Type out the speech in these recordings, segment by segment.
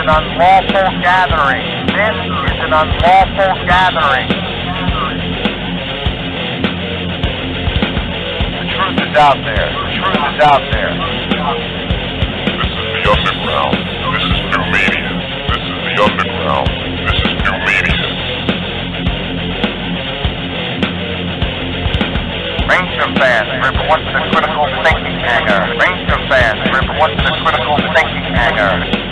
an unlawful gathering. This is an unlawful gathering. The truth is out there. The truth is out there. This is the underground. This is new media. This is the underground. This is new media. Ranger fans, report to the critical thinking hangar. Ranger fans, report to the critical thinking hangar.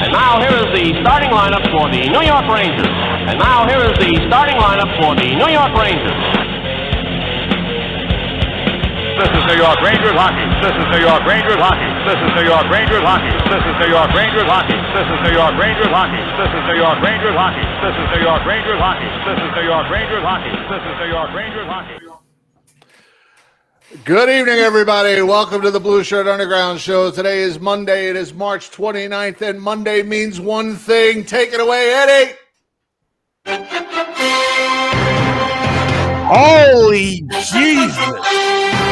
And now here is the starting lineup for the New York Rangers. And now here is the starting lineup for the New York Rangers. This is New York Rangers hockey. This is New York Rangers hockey. This is New York Rangers hockey. This is New York Rangers hockey. This is New York Rangers hockey. This is New York Rangers hockey. This is New York Rangers hockey. This is New York Rangers hockey. This is New York Rangers hockey. Good evening, everybody. Welcome to the Blueshirt Underground Show. Today is Monday. It is March 29th, and Monday means one thing. Take it away, Eddie. Holy Jesus!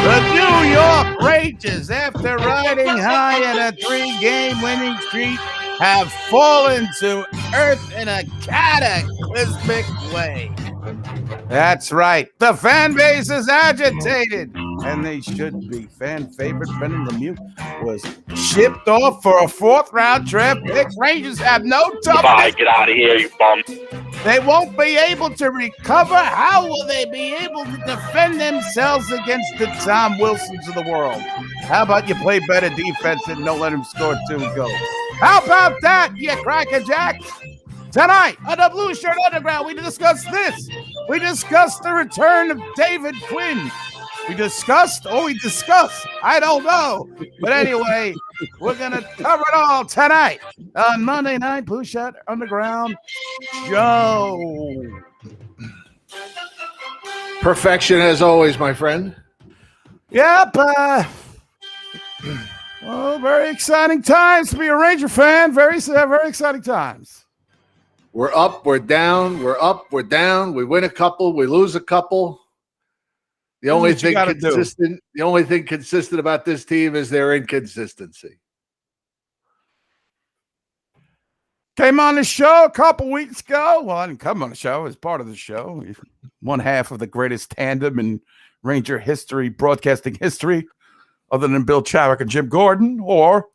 The New York Rangers, after riding high in a 3-game winning streak, have fallen to earth in a cataclysmic way. That's right. The fan base is agitated, and they should be. Fan favorite Brendan Lemieux was shipped off for a 4th-round draft pick. Rangers have no toughness. Bye, get out of here, you bum. They won't be able to recover. How will they be able to defend themselves against the Tom Wilsons of the world? How about you play better defense and don't let them score 2 goals? How about that, you crackerjack? Tonight on the Blueshirt Underground, we discuss this. We discussed the return of David Quinn. We discussed, I don't know. But anyway, we're going to cover it all tonight on Monday Night Blueshirt Underground Show. Perfection as always, my friend. Yep. Very exciting times to be a Ranger fan. Very exciting times. We're up, we're down, we're up, we're down. We win a couple, we lose a couple. The only thing consistent about this team is their inconsistency. Came on the show a couple weeks ago. Well, I didn't come on the show as part of the show. One half of the greatest tandem in Ranger history, broadcasting history, other than Bill Chadwick and Jim Gordon, or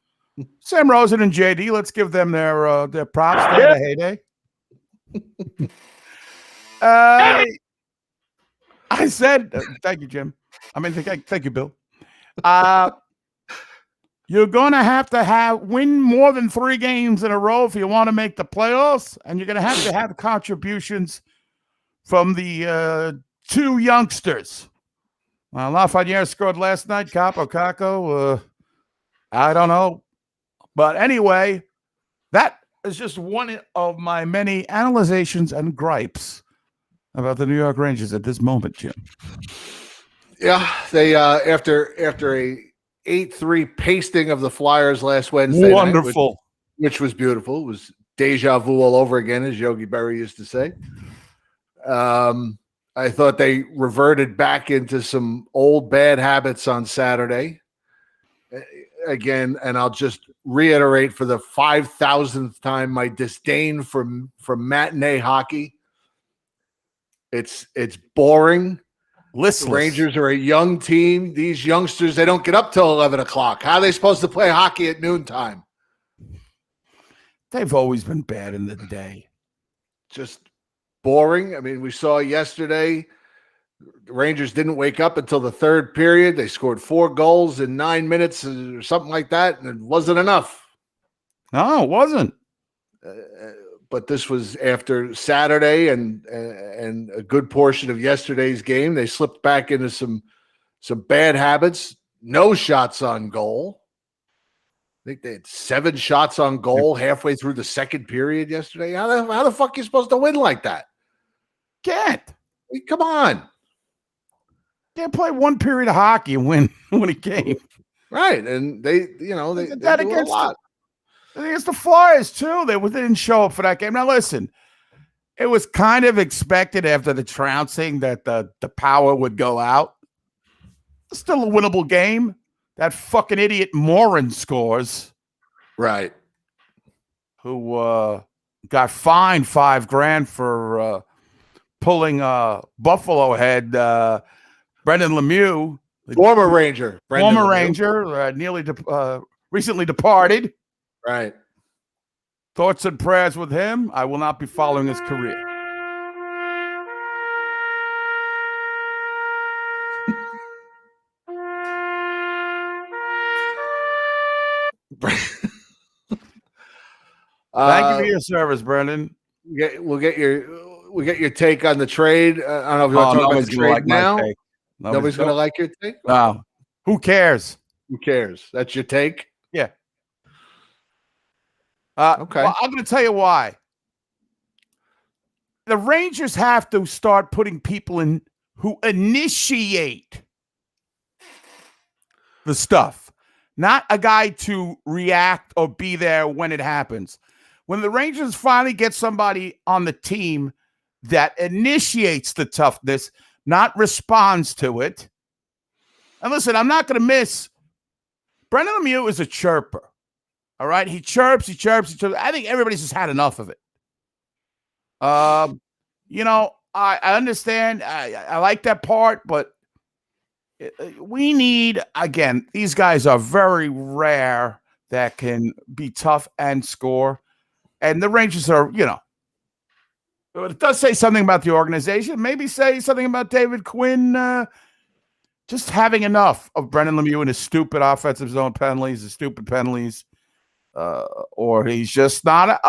Sam Rosen and JD. Let's give them their props. They had a heyday. I said, thank you, Jim. Thank you, Bill. You're going to have win more than 3 games in a row if you want to make the playoffs, and you're going to have contributions from the 2 youngsters. Lafreniere scored last night. Kako, I don't know. But anyway, that is just one of my many analyzations and gripes about the New York Rangers at this moment, Jim. Yeah, they after a 8-3 pasting of the Flyers last Wednesday wonderful night, which was beautiful. It was deja vu all over again, as Yogi Berra used to say. I thought they reverted back into some old bad habits on Saturday. Again, and I'll just reiterate for the 5,000th time my disdain for matinee hockey. It's boring. Listless. The Rangers are a young team. These youngsters, they don't get up till 11 o'clock. How are they supposed to play hockey at noontime? They've always been bad in the day. Just boring. I mean, we saw yesterday the Rangers didn't wake up until the 3rd period. They scored 4 goals in 9 minutes or something like that, and it wasn't enough. No, it wasn't. But this was after Saturday and a good portion of yesterday's game. They slipped back into some bad habits. No shots on goal. I think they had 7 shots on goal halfway through the 2nd period yesterday. How the fuck are you supposed to win like that? Can't. I mean, come on. Can't play 1 period of hockey and win a game. Right. And they do a lot. Against the Flyers, too. They didn't show up for that game. Now, listen, it was kind of expected after the trouncing that the power would go out. It's still a winnable game. That fucking idiot Morin scores. Right. who got fined $5,000 for pulling Buffalo head Brendan Lemieux, Former Ranger. Brendan former Lemieux. Ranger, recently departed. Right. Thoughts and prayers with him. I will not be following his career. Thank you for your service, Brendan. We'll get your take on the trade. I don't know if you want to talk about the trade now. Nobody's going to like your take. No. Who cares? Who cares? That's your take. Yeah. Okay. Well, I'm going to tell you why. The Rangers have to start putting people in who initiate the stuff, not a guy to react or be there when it happens. When the Rangers finally get somebody on the team that initiates the toughness, not responds to it. And listen, I'm not going to miss. Brendan Lemieux is a chirper. All right. He chirps. I think everybody's just had enough of it. I understand. I like that part, but we need, again, these guys are very rare that can be tough and score. And the Rangers are, it does say something about the organization. Maybe say something about David Quinn just having enough of Brendan Lemieux and his stupid offensive zone penalties, his stupid penalties, or he's just not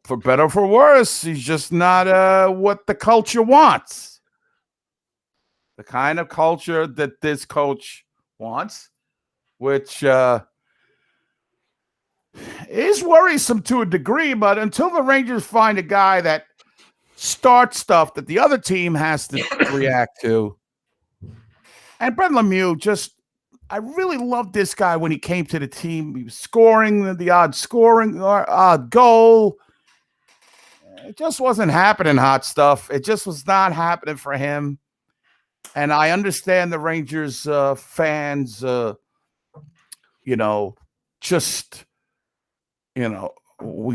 for better or for worse, he's just not what the culture wants. The kind of culture that this coach wants, which is worrisome to a degree, but until the Rangers find a guy that starts stuff that the other team has to react to. And Brendan Lemieux, I really loved this guy when he came to the team. He was scoring the odd goal. It just wasn't happening, hot stuff. It just was not happening for him. And I understand the Rangers fans, we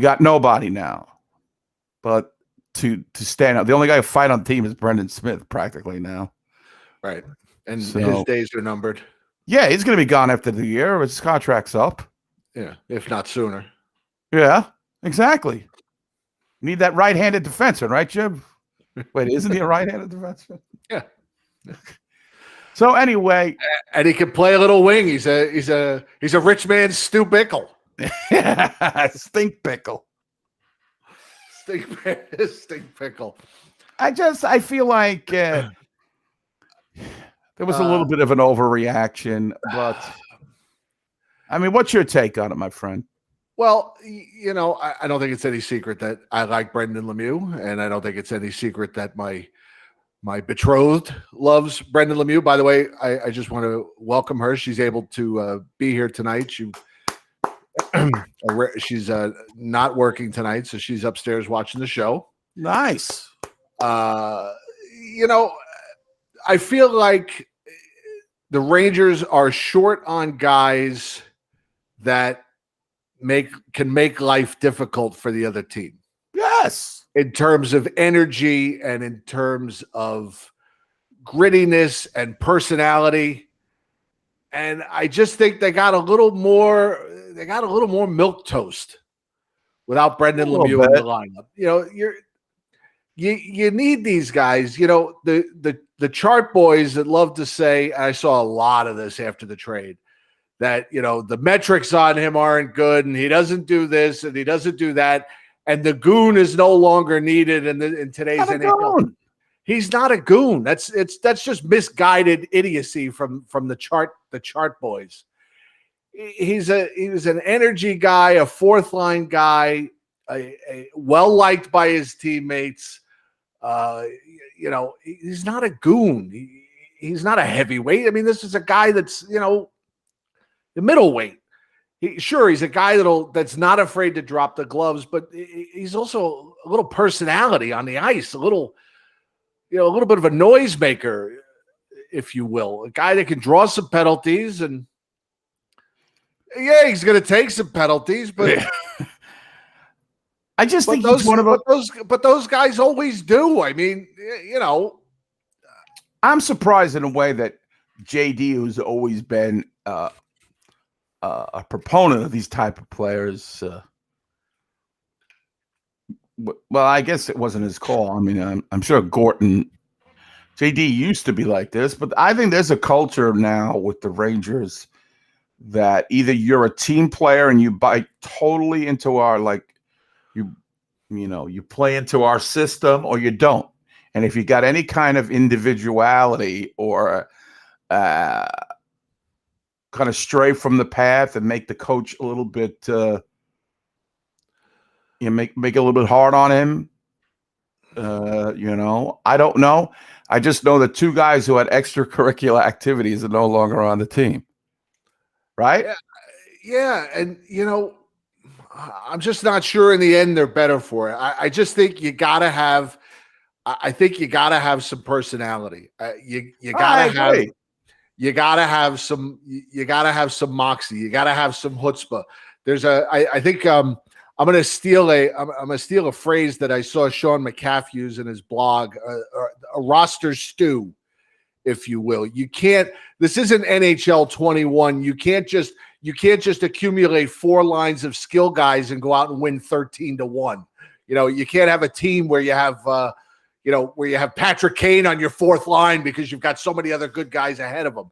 got nobody now. But to stand up, the only guy who fight on the team is Brendan Smith practically now. Right. And his days are numbered. Yeah, he's going to be gone after the year. His contract's up. Yeah, if not sooner. Yeah, exactly. Need that right-handed defenseman, right, Jim? Wait, isn't he a right-handed defenseman? Yeah. So anyway, and he can play a little wing. He's a rich man's Stu Bickle. Stink pickle. Stink pickle. I feel like there was a little bit of an overreaction, but I mean, what's your take on it, my friend? Well, I don't think it's any secret that I like Brendan Lemieux, and I don't think it's any secret that my betrothed loves Brendan Lemieux. By the way, I just want to welcome her. She's able to be here tonight. She's not working tonight, so she's upstairs watching the show. Nice. I feel like the Rangers are short on guys that can make life difficult for the other team. Yes. In terms of energy and in terms of grittiness and personality. And I just think they got a little more milquetoast without Brendan Lemieux in the lineup. You need these guys. The chart boys that love to say, I saw a lot of this after the trade, that the metrics on him aren't good and he doesn't do this and he doesn't do that, and the goon is no longer needed in today's NHL. He's not a goon. That's just misguided idiocy from the chart boys. He was an energy guy, a fourth line guy, well liked by his teammates. He's not a goon. He's not a heavyweight. I mean, this is a guy that's the middleweight. He's a guy that's not afraid to drop the gloves, but he's also a little personality on the ice, a little bit of a noisemaker, if you will, a guy that can draw some penalties. And Yeah, he's going to take some penalties, but I just think those, he's one of those. but those guys always do. I mean, you know, I'm surprised in a way that JD, who's always been a proponent of these type of players. Well, I guess it wasn't his call. I mean, I'm sure JD used to be like this, but I think there's a culture now with the Rangers that either you're a team player and you buy totally into our you play into our system, or you don't. And if you got any kind of individuality or kind of stray from the path and make the coach a little bit, make it a little bit hard on him. I don't know. I just know that 2 guys who had extracurricular activities are no longer on the team. Right? Yeah, and I'm just not sure in the end they're better for it. I just think you gotta have. I think you gotta have some personality. You gotta have some. You gotta have some moxie. You gotta have some chutzpah. I think I'm gonna steal a phrase that I saw Sean McCaff use in his blog. A roster stew, if you will. You can't. This isn't NHL 21. You can't just accumulate 4 lines of skill guys and go out and win 13-1. You can't have a team where you have Patrick Kane on your 4th line because you've got so many other good guys ahead of him.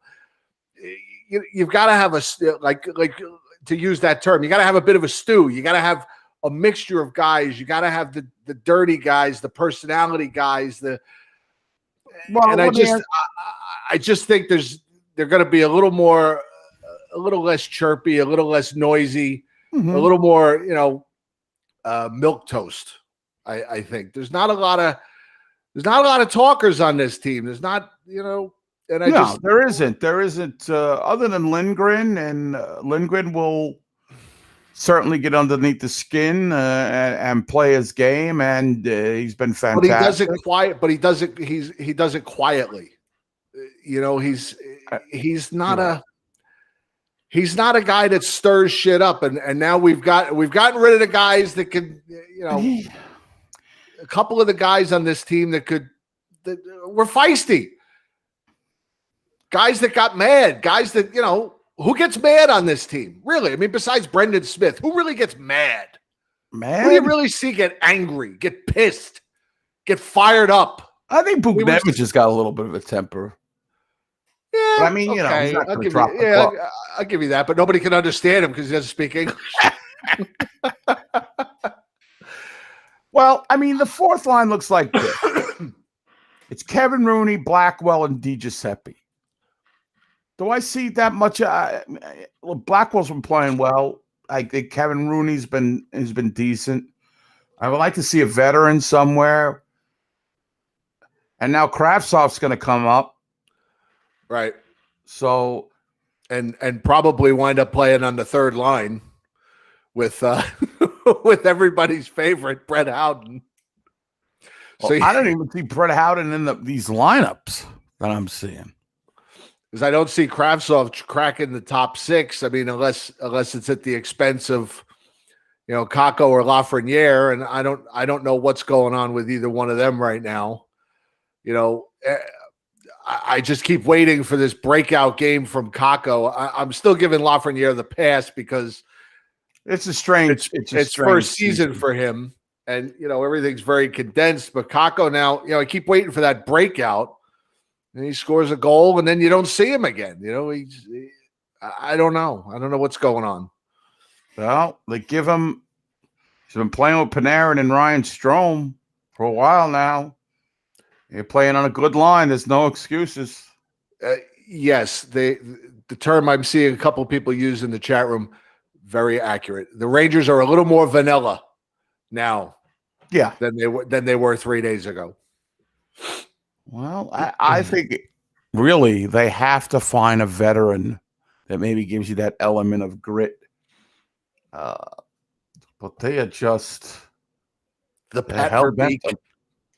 You've got to have like to use that term. You got to have a bit of a stew. You got to have a mixture of guys. You got to have the dirty guys, the personality guys. I just think they're going to be a little less chirpy, a little less noisy, a little more, milk toast. I think there's not a lot of talkers on this team. There's not, there isn't other than Lindgren, and Lindgren will certainly get underneath the skin and play his game, and he's been fantastic. But he does it quiet. But he does it quietly. He's not a guy that stirs shit up. And now we've gotten rid of the guys that could, a couple of the guys on this team that were feisty. Guys that got mad. Guys that who gets mad on this team? Really? I mean, besides Brendan Smith, who really gets mad? Who do you really see get angry, get pissed, get fired up? I think Buchnevich has got a little bit of a temper. Yeah, but I mean, okay. He's not going to drop the ball. I'll give you that, but nobody can understand him because he doesn't speak English. Well, I mean, the 4th line looks like this. It's Kevin Rooney, Blackwell, and DiGiuseppe. Do I see that much? Blackwell's been playing well. I think Kevin Rooney's been decent. I would like to see a veteran somewhere. And now Kravtsov's going to come up. Right. So, and probably wind up playing on the 3rd line with with everybody's favorite Brett Howden. So I don't even see Brett Howden in these lineups that I'm seeing. Because I don't see Kravtsov cracking the top 6. I mean, unless it's at the expense of Kakko or Lafreniere, and I don't know what's going on with either one of them right now. I just keep waiting for this breakout game from Kakko. I'm still giving Lafreniere the pass because it's a strange. It's first season for him, and everything's very condensed. But Kakko now, I keep waiting for that breakout, and he scores a goal, and then you don't see him again. I don't know. I don't know what's going on. Well, they give him. He's been playing with Panarin and Ryan Strome for a while now. You're playing on a good line. There's no excuses. Yes, the term I'm seeing a couple of people use in the chat room, very accurate. The Rangers are a little more vanilla now, than they were 3 days ago. Well, I think really they have to find a veteran that maybe gives you that element of grit. But they are just the Pat Verbeek.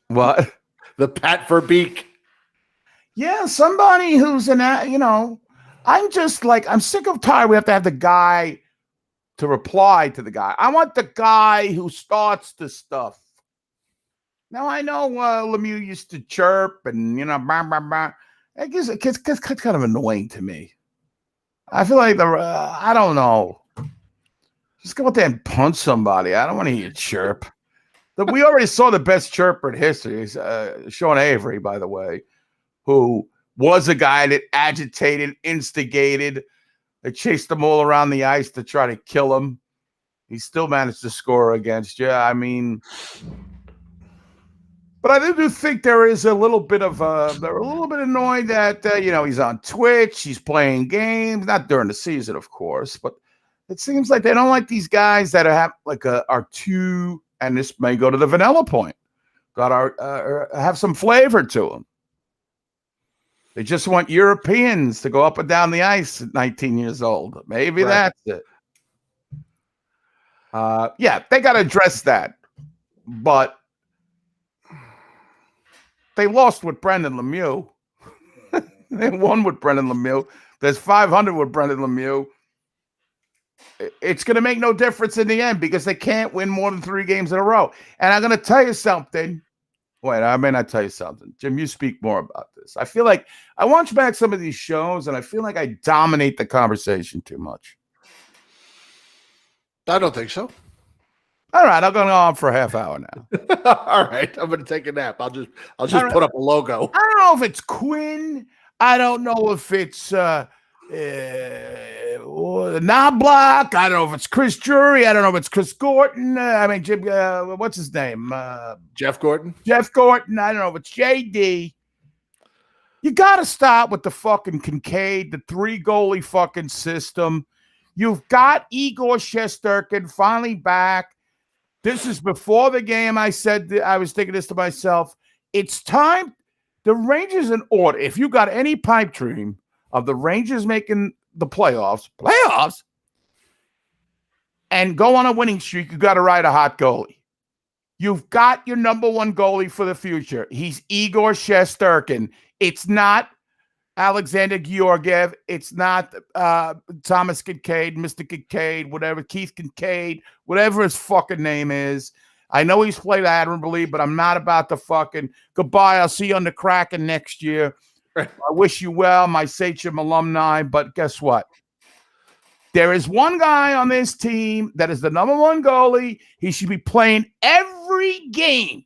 What? The Pat Verbeek. Yeah, somebody who's I'm just like, I'm sick of tired. We have to have the guy to reply to the guy. I want the guy who starts the stuff. Now, I know Lemieux used to chirp and, bah, bah, bah. It gets kind of annoying to me. I feel like I don't know. Just go out there and punch somebody. I don't want to hear you chirp. We already saw the best chirper in history, Sean Avery, by the way, who was a guy that agitated, instigated. They chased him all around the ice to try to kill him. He still managed to score against you. I mean, but I do think there is a little bit of they're a little bit annoyed that he's on Twitch, he's playing games, not during the season, of course, but it seems like they don't like these guys that are too, and this may go to the vanilla point, have some flavor to them. They just want Europeans to go up and down the ice at 19 years old. Maybe that's it. Yeah, they got to address that. But they lost with Brendan Lemieux. They won with Brendan Lemieux. There's 500 with Brendan Lemieux. It's going to make no difference in the end because they can't win more than 3 games in a row. And I'm going to tell you something. Wait, I may not tell you something. Jim, you speak more about this. I feel like I watch back some of these shows, and I feel like I dominate the conversation too much. I don't think so. All right, I'm going to go on for a half hour now. All right, I'm going to take a nap. I'll just put up a logo. I don't know if it's Quinn. I don't know if it's Knobloch. I don't know if it's Chris Drury. I don't know if it's Chris Gorton. Jim, what's his name? Jeff Gorton. Jeff Gorton. I don't know if it's JD. You got to start with the fucking Kincaid, the 3-goalie fucking system. You've got Igor Shesterkin finally back. This is before the game. I said I was thinking this to myself. It's time. The Rangers in order. If you got any pipe dream of the Rangers making the playoffs, and go on a winning streak, you got to ride a hot goalie. You've got your number 1 goalie for the future. He's Igor Shesterkin. It's not Alexander Georgiev. It's not Thomas Kincaid, Mr. Kincaid, whatever, Keith Kincaid, whatever his fucking name is. I know he's played admirably, but I'm not about to fucking goodbye. I'll see you on the Kraken next year. I wish you well, my Sachem alumni, but guess what? There is one guy on this team that is the number 1 goalie. He should be playing every game.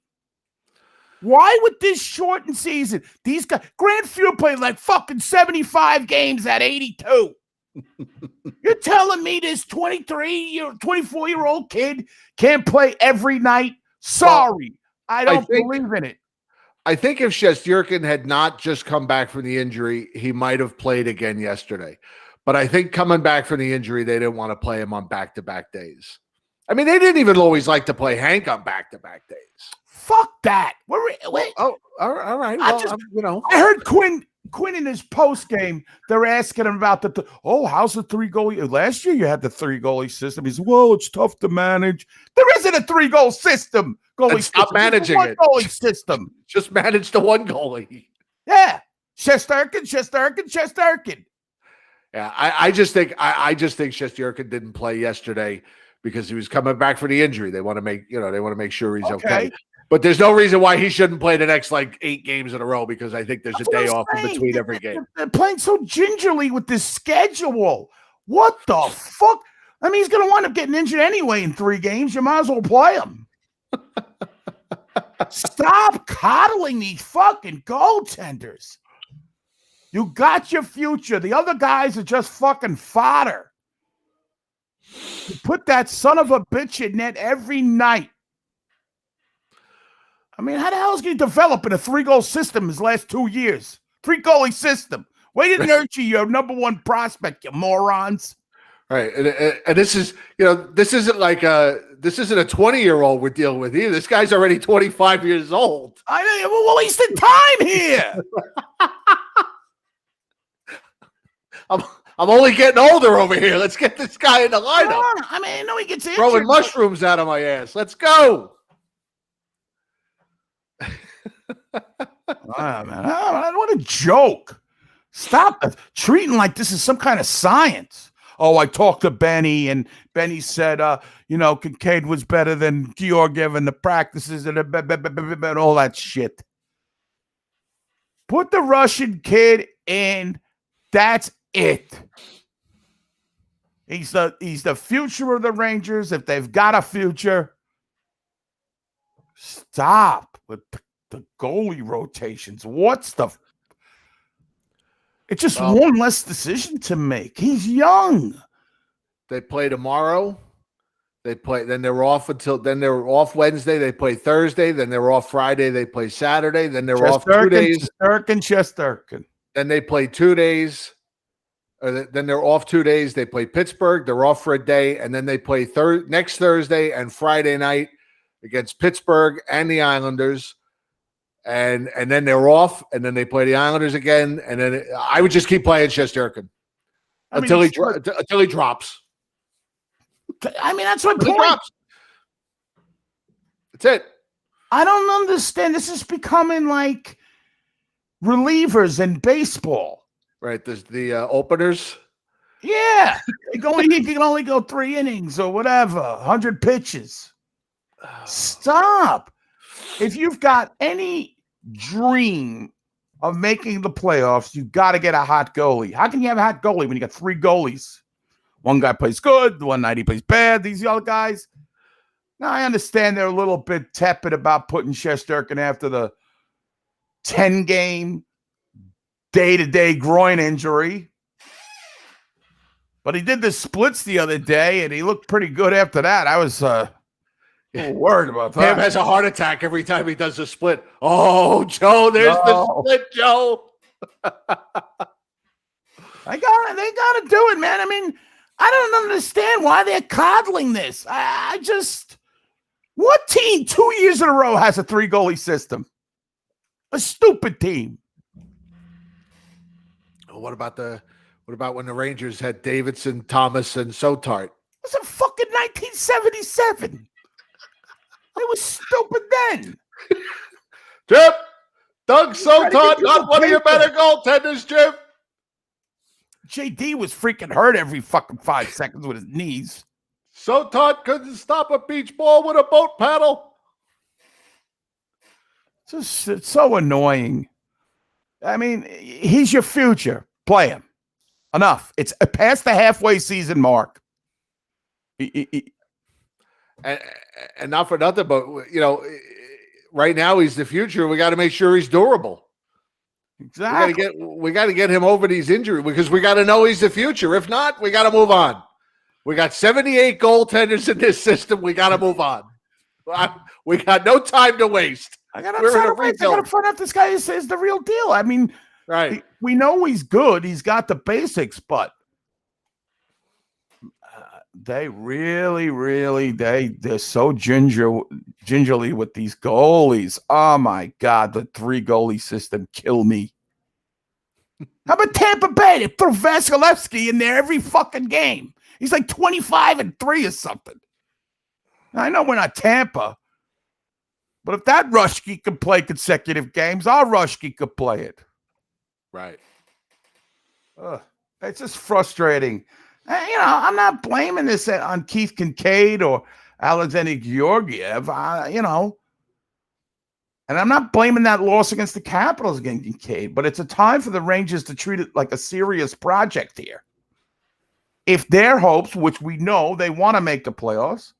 Why with this shortened season? These guys, Grant Fuhr played like fucking 75 games at 82. You're telling me this 24-year-old kid can't play every night? Sorry, I don't believe in it. I think if Shesterkin had not just come back from the injury, he might have played again yesterday. But I think coming back from the injury, they didn't want to play him on back-to-back days. I mean, they didn't even always like to play Hank on back-to-back days. Fuck that. Wait. Oh, all right. Well, I heard Quinn in his post game. They're asking him about how's the 3-goalie? Last year you had the 3-goalie system. He said, well, it's tough to manage. There isn't a 3-goal system. Stop managing it. Goalie system. Just manage the 1 goalie. Yeah, Shesterkin. Yeah, I just think Shesterkin didn't play yesterday because he was coming back from the injury. They want to make sure he's okay. But there's no reason why he shouldn't play the next 8 games in a row because I think there's a day off in between every game. They're playing so gingerly with this schedule. What the fuck? I mean, he's going to wind up getting injured anyway in 3 games. You might as well play him. Stop coddling these fucking goaltenders. You got your future. The other guys are just fucking fodder. You put that son of a bitch in net every night. I mean, how the hell is he developing a 3-goal system his last 2 years? 3-goalie system. Way to nurture your number 1 prospect, you morons. Right. And this is, this isn't a 20-year-old we're dealing with either. This guy's already 25 years old. I know. We're wasting time here. I'm only getting older over here. Let's get this guy in the lineup. I mean, I know he gets injured. Throwing mushrooms out of my ass. Let's go. Man, what a joke. Stop treating like this is some kind of science. Oh, I talked to Benny, and Benny said, Kincaid was better than Georgiev in the practices and all that shit. Put the Russian kid in. That's it. He's the future of the Rangers. If they've got a future, stop with the goalie rotations. It's just one less decision to make. He's young. They play tomorrow. Then they're off Wednesday. They play Thursday. Then they're off Friday. They play Saturday. Then they're off 2 days. Shesterkin. Then they play 2 days. Then they're off 2 days. They play Pittsburgh. They're off for a day. And then they play next Thursday and Friday night against Pittsburgh and the Islanders. And then they're off. And then they play the Islanders again. And then I would just keep playing Shesterkin until he drops. I mean, that's my point. That's it. I don't understand. This is becoming like relievers in baseball. Right. There's the openers. Yeah. He can only go 3 innings or whatever, 100 pitches. Stop. If you've got any dream of making the playoffs, you've got to get a hot goalie. How can you have a hot goalie when you got 3 goalies? One guy plays good, one night he plays bad. These other guys. Now, I understand they're a little bit tepid about putting Shesterkin after the 10-game day-to-day groin injury. But he did the splits the other day, and he looked pretty good after that. I was a little worried about that. Pam has a heart attack every time he does a split. Oh, Joe, there's the split, Joe. They gotta do it, man. I mean, I don't understand why they're coddling this. What team 2 years in a row has a 3-goalie system? A stupid team. What about when the Rangers had Davidson, Thomas, and Sotart? It was in fucking 1977. It was stupid then. Jim, Doug Sotart, not one of your better goaltenders, Jim. JD was freaking hurt every fucking 5 seconds with his knees. Sotart couldn't stop a beach ball with a boat paddle. It's so annoying. I mean, he's your future. Play him. Enough. It's past the halfway season mark. And not for nothing, but right now he's the future. We got to make sure he's durable. Exactly. We got to get him over these injuries because we got to know he's the future. If not, we got to move on. We got 78 goaltenders in this system. We got to move on. We got no time to waste. I got to find out this guy is the real deal. I mean, right. We know he's good. He's got the basics, but they really, they're so gingerly with these goalies. Oh my God, the 3-goalie system kill me. How about Tampa Bay? They throw Vasilevsky in there every fucking game. He's like 25-3 or something. I know we're not Tampa, but if that Rushke could play consecutive games, our Rushke could play it. Right. It's just frustrating. I'm not blaming this on Keith Kincaid or Alexander Georgiev, and I'm not blaming that loss against the Capitals against Kincaid, but it's a time for the Rangers to treat it like a serious project here. If their hopes, which we know they want to make the playoffs,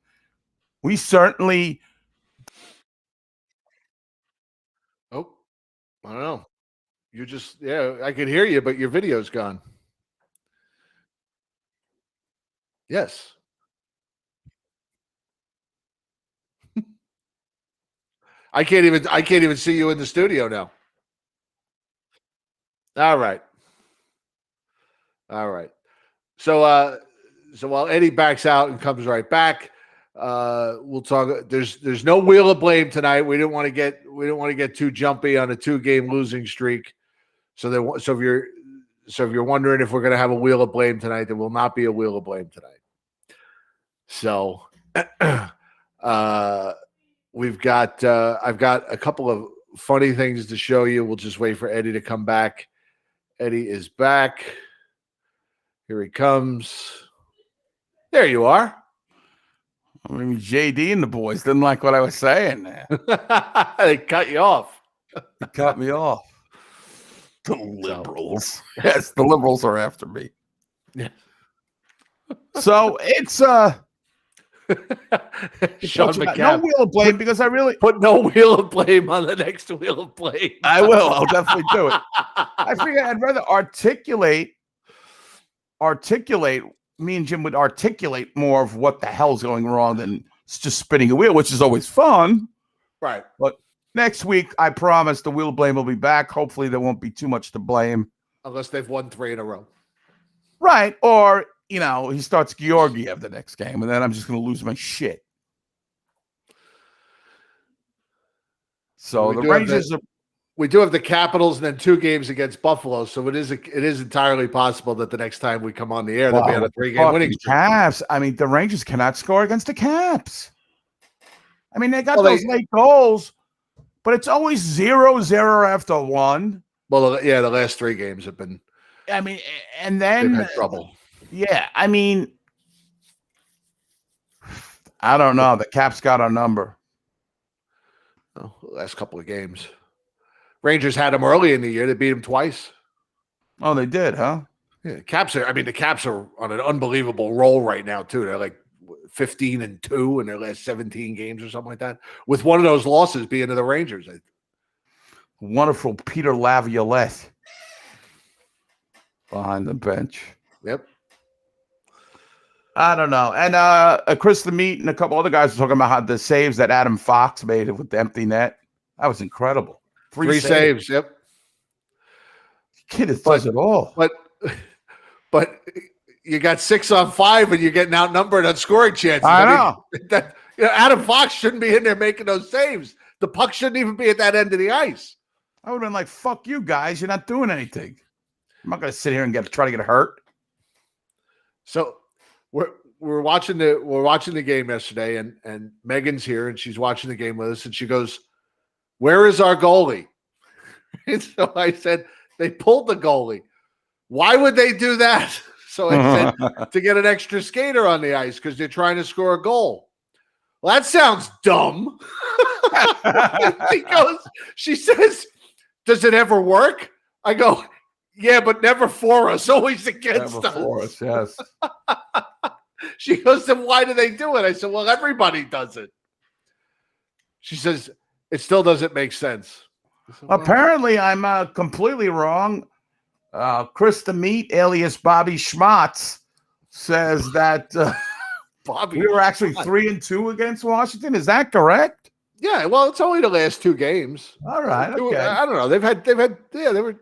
we certainly. Oh, I don't know. You just, I could hear you, but your video's gone. Yes. I can't even see you in the studio now. All right. So while Eddie backs out and comes right back, we'll talk. There's no wheel of blame tonight. We didn't want to get too jumpy on a 2-game losing streak. So if you're wondering if we're going to have a wheel of blame tonight, there will not be a wheel of blame tonight. So I've got a couple of funny things to show you. We'll just wait for Eddie to come back Eddie is back. Here he comes. There you are. I mean, JD and the boys didn't like what I was saying there. They cut you off. They cut me off. The liberals. Yes, the liberals are after me. Yeah. So it's Sean no McCabe. wheel of blame because I really Put no wheel of blame on the next wheel of blame. I will. I'll definitely do it. I figure I'd rather articulate. Me and Jim would articulate more of what the hell's going wrong than just spinning a wheel, which is always fun. Right. But next week, I promise the wheel of blame will be back. Hopefully, there won't be too much to blame. Unless they've won 3 in a row. Right. Or, he starts Georgiev the next game, and then I'm just going to lose my shit. So the Rangers are. We do have the Capitals and then 2 games against Buffalo, so it is entirely possible that the next time we come on the air, they'll be on a 3-game winning streak. Caps. I mean, the Rangers cannot score against the Caps. I mean, they got those late goals, but it's always 0-0 after 1. Well, yeah, the last 3 games have been. I mean, and then they've had trouble. Yeah, I mean, I don't know. The Caps got our number. Oh, last couple of games. Rangers had them early in the year. They beat them twice. Oh, they did, huh? Yeah, the Caps are on an unbelievable roll right now, too. They're like 15-2 in their last 17 games or something like that. With one of those losses being to the Rangers. Wonderful Peter Laviolette behind the bench. Yep. I don't know. And Chris Lemieux and a couple other guys were talking about how the saves that Adam Fox made with the empty net. That was incredible. 3 saves. Yep. Kid does it all. But you got 6 on 5 and you're getting outnumbered on scoring chances. I know. Adam Fox shouldn't be in there making those saves. The puck shouldn't even be at that end of the ice. I would have been like, fuck you guys. You're not doing anything. I'm not going to sit here and try to get hurt. So we're watching the game yesterday, and Megan's here and she's watching the game with us, and she goes, "Where is our goalie?" And so I said, "They pulled the goalie. Why would they do that?" So I said, "To get an extra skater on the ice because they're trying to score a goal." Well, that sounds dumb. She says, "Does it ever work?" I go, "Yeah, but never for us, always against us." Never for us, yes. She goes, "Then why do they do it?" I said, "Well, everybody does it." She says, "It still doesn't make sense." Said, well, apparently, I'm completely wrong. Chris the Meat, alias Bobby Schmatz, says that we were actually 3-2 against Washington. Is that correct? Yeah. Well, it's only the last 2 games. All right. Okay. I don't know. They were.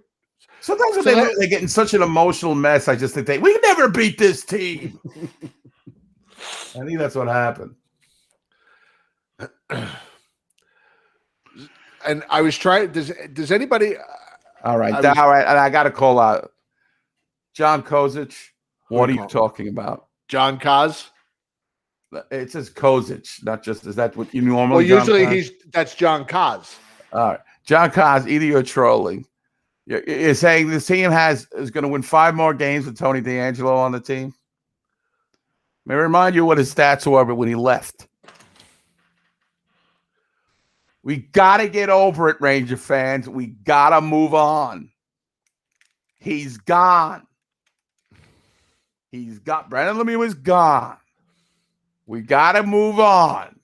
Sometimes they get in such an emotional mess. I just think we never beat this team. I think that's what happened. And I was trying. Does anybody? All right. All right. And I got to call out John Kozic. What are you talking about? John Kaz? It says Kozic, not just. Is that what you normally? Well, usually that's John Kaz. All right, John Kaz. Either you're trolling. You're saying this team is going to win 5 more games with Tony DeAngelo on the team. May I remind you what his stats were when he left. We got to get over it, Ranger fans. We got to move on. He's gone. Brandon Lemieux is gone. We got to move on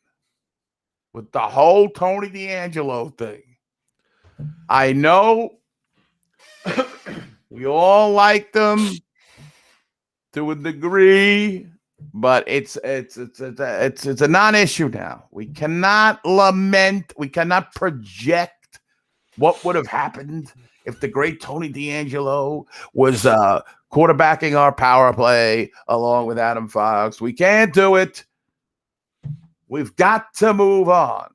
with the whole Tony DeAngelo thing. I know we all like them to a degree, but it's a non-issue now. We cannot lament. We cannot project what would have happened if the great Tony DeAngelo was quarterbacking our power play along with Adam Fox. We can't do it. We've got to move on.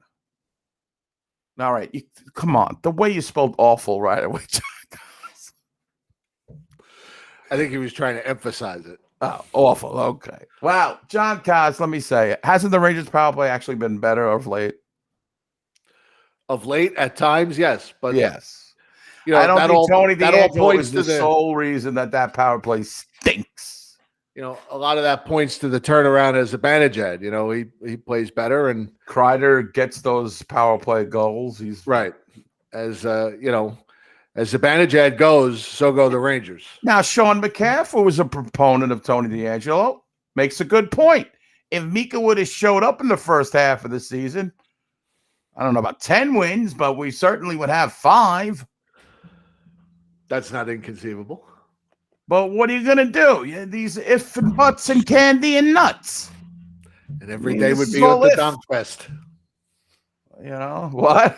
All right, come on. The way you spelled awful right away. I think he was trying to emphasize it. Oh, awful. Okay. Wow. John Kaz, let me say, hasn't the Rangers power play actually been better of late? Of late, at times, yes. But yes. You know, I don't think Tony that all DeAngelo points is to the sole reason that power play stinks. You know, a lot of that points to the turnaround as Zibanejad. You know, he plays better, and Kreider gets those power play goals. He's right as you know, as Zibanejad goes, so go the Rangers. Now, Sean McCaff, who was a proponent of Tony DeAngelo, makes a good point. If Mika would have showed up in the first half of the season, I don't know about 10 wins, but we certainly would have 5. That's not inconceivable. But what are you going to do? Yeah, these if and buts and candy and nuts. And every day would this be is all the if. dunk fest. You know what?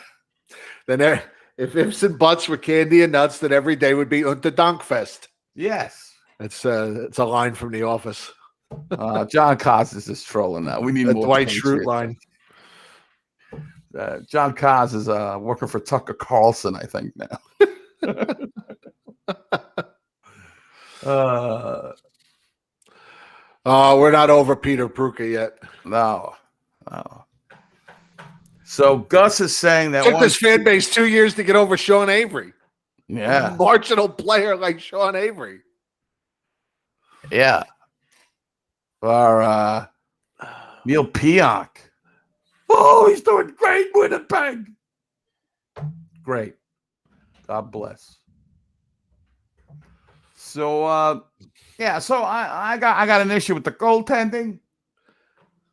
Then if ifs and buts were candy and nuts, then every day would be the dunk fest. Yes. It's a line from The Office. John Costas is trolling that. We need A more Dwight Patriots. Schrute line. John Cos is working for Tucker Carlson, I think, now. We're not over Peter Pruka yet. No. So Gus is saying that Took this fan base 2 years to get over Sean Avery. Yeah. A marginal player like Sean Avery. Yeah. Or Neil Pionk. Oh, he's doing great, Winnipeg. Great. God bless. So so I got an issue with the goaltending.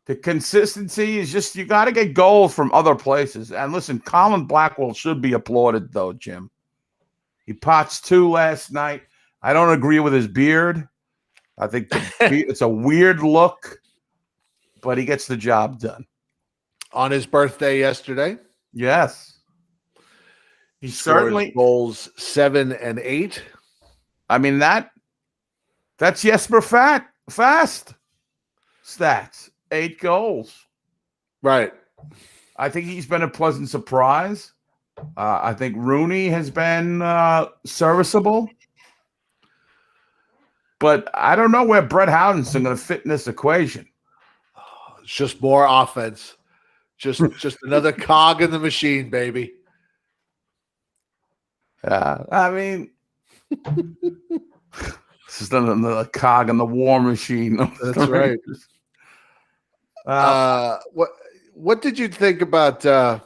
The consistency is just, you got to get goals from other places. And listen, Colin Blackwell should be applauded, though, Jim. He potched 2 last night. I don't agree with his beard. I think it's a weird look, but he gets the job done. On his birthday yesterday. Yes. He certainly goals 7 and 8. I mean, that's Jesper Fast stats. 8 goals. Right. I think he's been a pleasant surprise. I think Rooney has been serviceable. But I don't know where Brett Howden's going to fit in this equation. It's just more offense. Just another cog in the machine, baby. I mean, this is another cog in the war machine. That's right. What did you think about the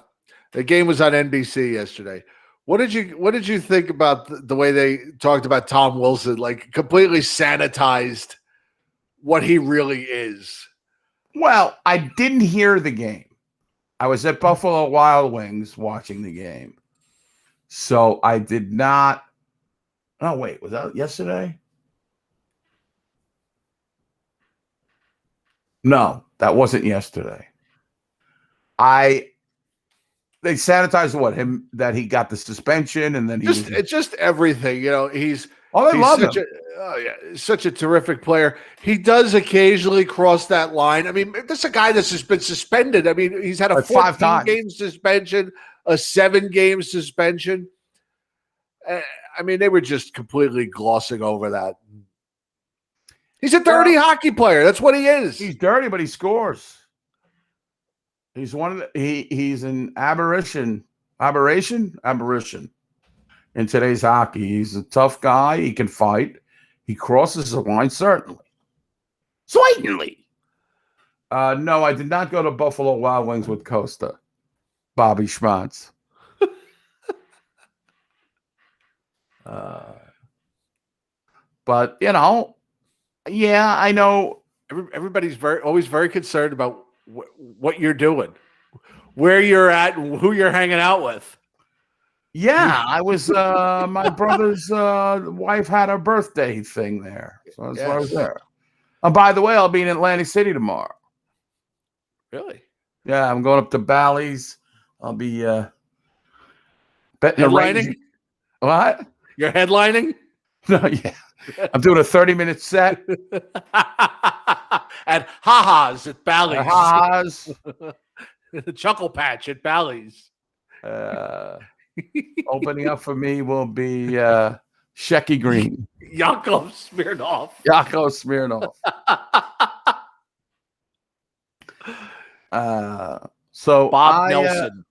game was on NBC yesterday? What did you think about the way they talked about Tom Wilson, like completely sanitized what he really is? Well, I didn't hear the game. I was at Buffalo Wild Wings watching the game. So I did not. Oh, wait, was that yesterday? No, that wasn't yesterday. They sanitized him that he got the suspension, and then it's just everything. You know, he's love him. Such a terrific player. He does occasionally cross that line. I mean, this is a guy that's just been suspended. I mean, he's had a 14-game suspension, a 7-game suspension. I mean, they were just completely glossing over that. He's a dirty hockey player. That's what he is. He's dirty, but he scores. He's he's an aberration in today's hockey. He's a tough guy. He can fight. He crosses the line, certainly. No, I did not go to Buffalo Wild Wings with Costa, Bobby Schmantz. But, you know, yeah, I know. Everybody's always very concerned about what you're doing, where you're at, and who you're hanging out with. Yeah, I was. My brother's wife had her birthday thing there, so that's why I was there. And by the way, I'll be in Atlantic City tomorrow. Really? Yeah, I'm going up to Bally's. I'll be betting headlining. What? You're headlining? No, yeah. I'm doing a 30-minute set at Ha-Ha's at Bally's. Ha-Ha's. The Chuckle Patch at Bally's. Opening up for me will be Shecky Green. Yakov Smirnoff. So Bob Nelson.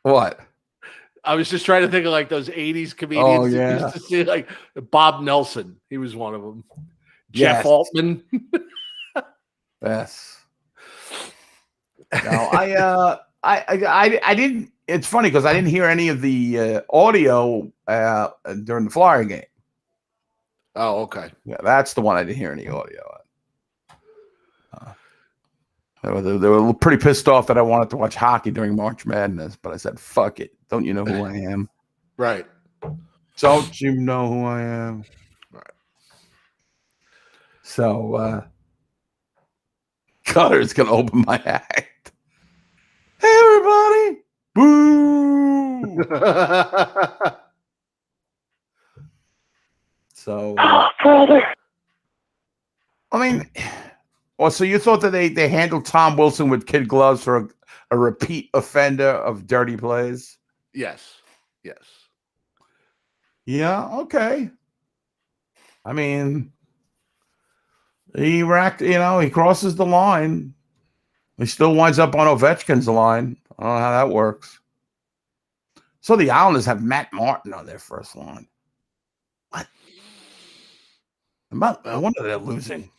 What? I was just trying to think of like those 80s comedians. Oh, that yeah. used to see like Bob Nelson. He was one of them. Yes. Jeff Altman. Yes. No, I didn't. It's funny because I didn't hear any of the audio during the Flyer game. Oh, okay. Yeah, that's the one I didn't hear any audio. They were pretty pissed off that I wanted to watch hockey during March Madness, but I said, "Fuck it! Don't you know who I am? Right. Don't you know who I am?" Right. So Cutter's gonna open my act. Hey, everybody! Boo! So, I mean, well, so you thought that they handled Tom Wilson with kid gloves for a repeat offender of dirty plays? Yes. Yes. Yeah, okay. I mean, he crosses the line. He still winds up on Ovechkin's line. I don't know how that works. So the Islanders have Matt Martin on their first line. What? I wonder they're losing.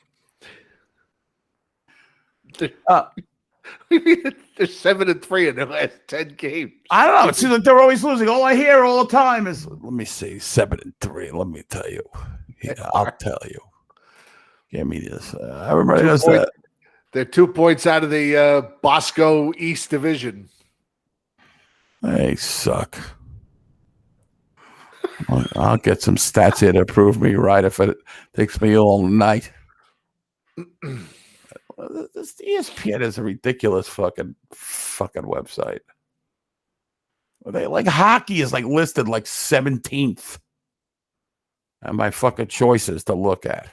They're 7-3 in their last 10 games. I don't know. It seems like they're always losing. All I hear all the time is, let me see, 7-3. Let me tell you. Yeah, I'll tell you. Give me this. Everybody does that. They're 2 points out of the Bosco East Division. They suck. I'll get some stats here to prove me right if it takes me all night. This ESPN is a ridiculous fucking website. They like hockey is like listed like 17th and my fucking choices to look at.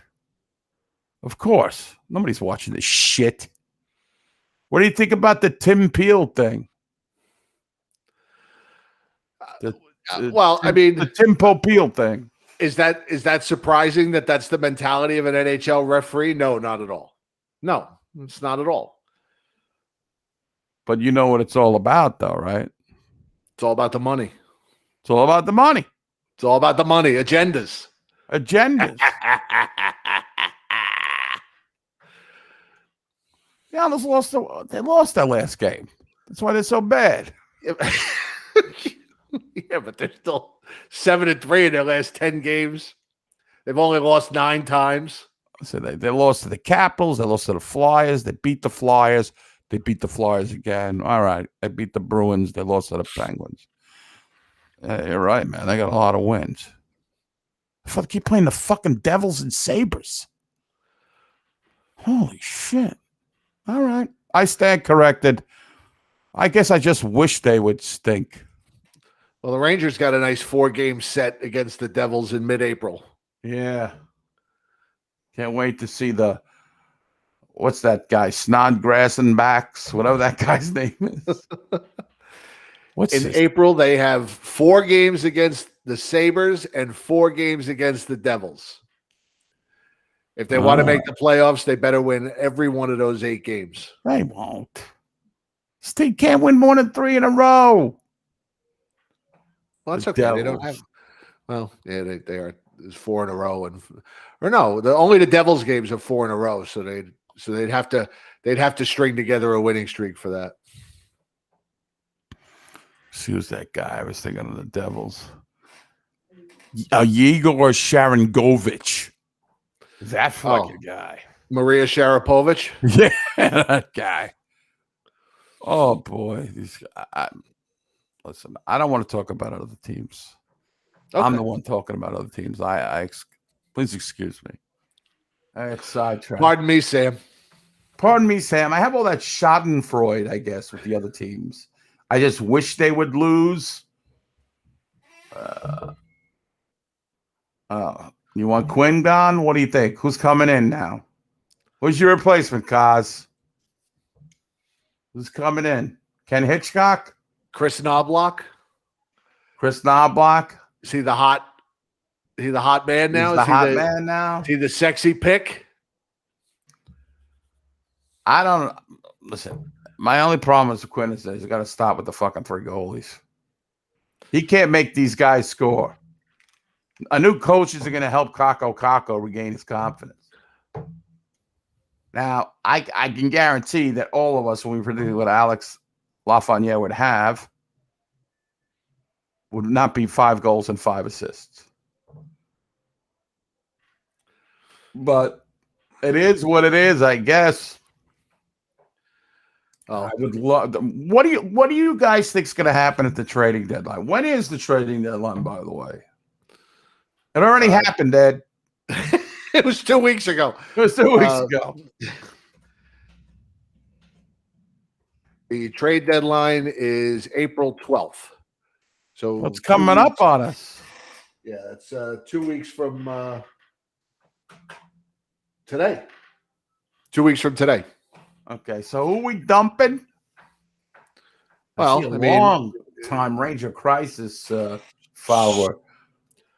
Of course, nobody's watching this shit. What do you think about the Tim Peel thing? The Tim Peel thing. Is that surprising that that's the mentality of an NHL referee? No, not at all. No, it's not at all. But you know what it's all about, though, right? It's all about the money. It's all about the money. It's all about the money. Agendas. Yeah, they lost their last game. That's why they're so bad. Yeah, but they're still 7-3 in their last 10 games. They've only lost 9 times. So they lost to the Capitals. They lost to the Flyers. They beat the Flyers. They beat the Flyers again. All right. They beat the Bruins. They lost to the Penguins. You're right, man. They got a lot of wins. I keep playing the fucking Devils and Sabres. Holy shit. All right. I stand corrected. I guess I just wish they would stink. Well, the Rangers got a nice 4-game set against the Devils in mid-April. Yeah. Can't wait to see what's that guy? Snodgrass and Backs, whatever that guy's name is. April, they have 4 games against the Sabres and 4 games against the Devils. If they want to make the playoffs, they better win every one of those 8 games. They won't. State can't win more than 3 in a row. Well, that's okay. Devils. They don't have. Well, yeah, they are. There's 4 in a row, only the Devils games are 4 in a row. So they'd have to string together a winning streak for that. Who's that guy? I was thinking of the Devils. Yegor Sharangovich. That fucking guy. Maria Sharapova. Yeah, that guy. Oh boy, listen, I don't want to talk about other teams. Okay. I'm the one talking about other teams. Please excuse me. I got sidetracked. Pardon me, Sam. I have all that schadenfreude, I guess, with the other teams. I just wish they would lose. You want Quinn gone? What do you think? Who's coming in now? Who's your replacement, Kaz? Who's coming in? Ken Hitchcock? Chris Knobloch? Is he the hot man now? Is he the sexy pick? I don't listen. My only problem with Quinn is that he's got to stop with the fucking 3 goalies. He can't make these guys score. A new coach is going to help Kako regain his confidence. Now, I can guarantee that all of us, when we predicted what Alex Lafreniere would have, would not be 5 goals and 5 assists. But it is what it is, I guess. I would love. What do you guys think is going to happen at the trading deadline? When is the trading deadline, by the way? It already happened, Ed. It was 2 weeks ago. It was 2 weeks ago. The trade deadline is April 12th. So What's coming up on us? Yeah, it's 2 weeks from today. 2 weeks from today. Okay, so who we dumping? Well, I mean, long-time Ranger Crisis follower.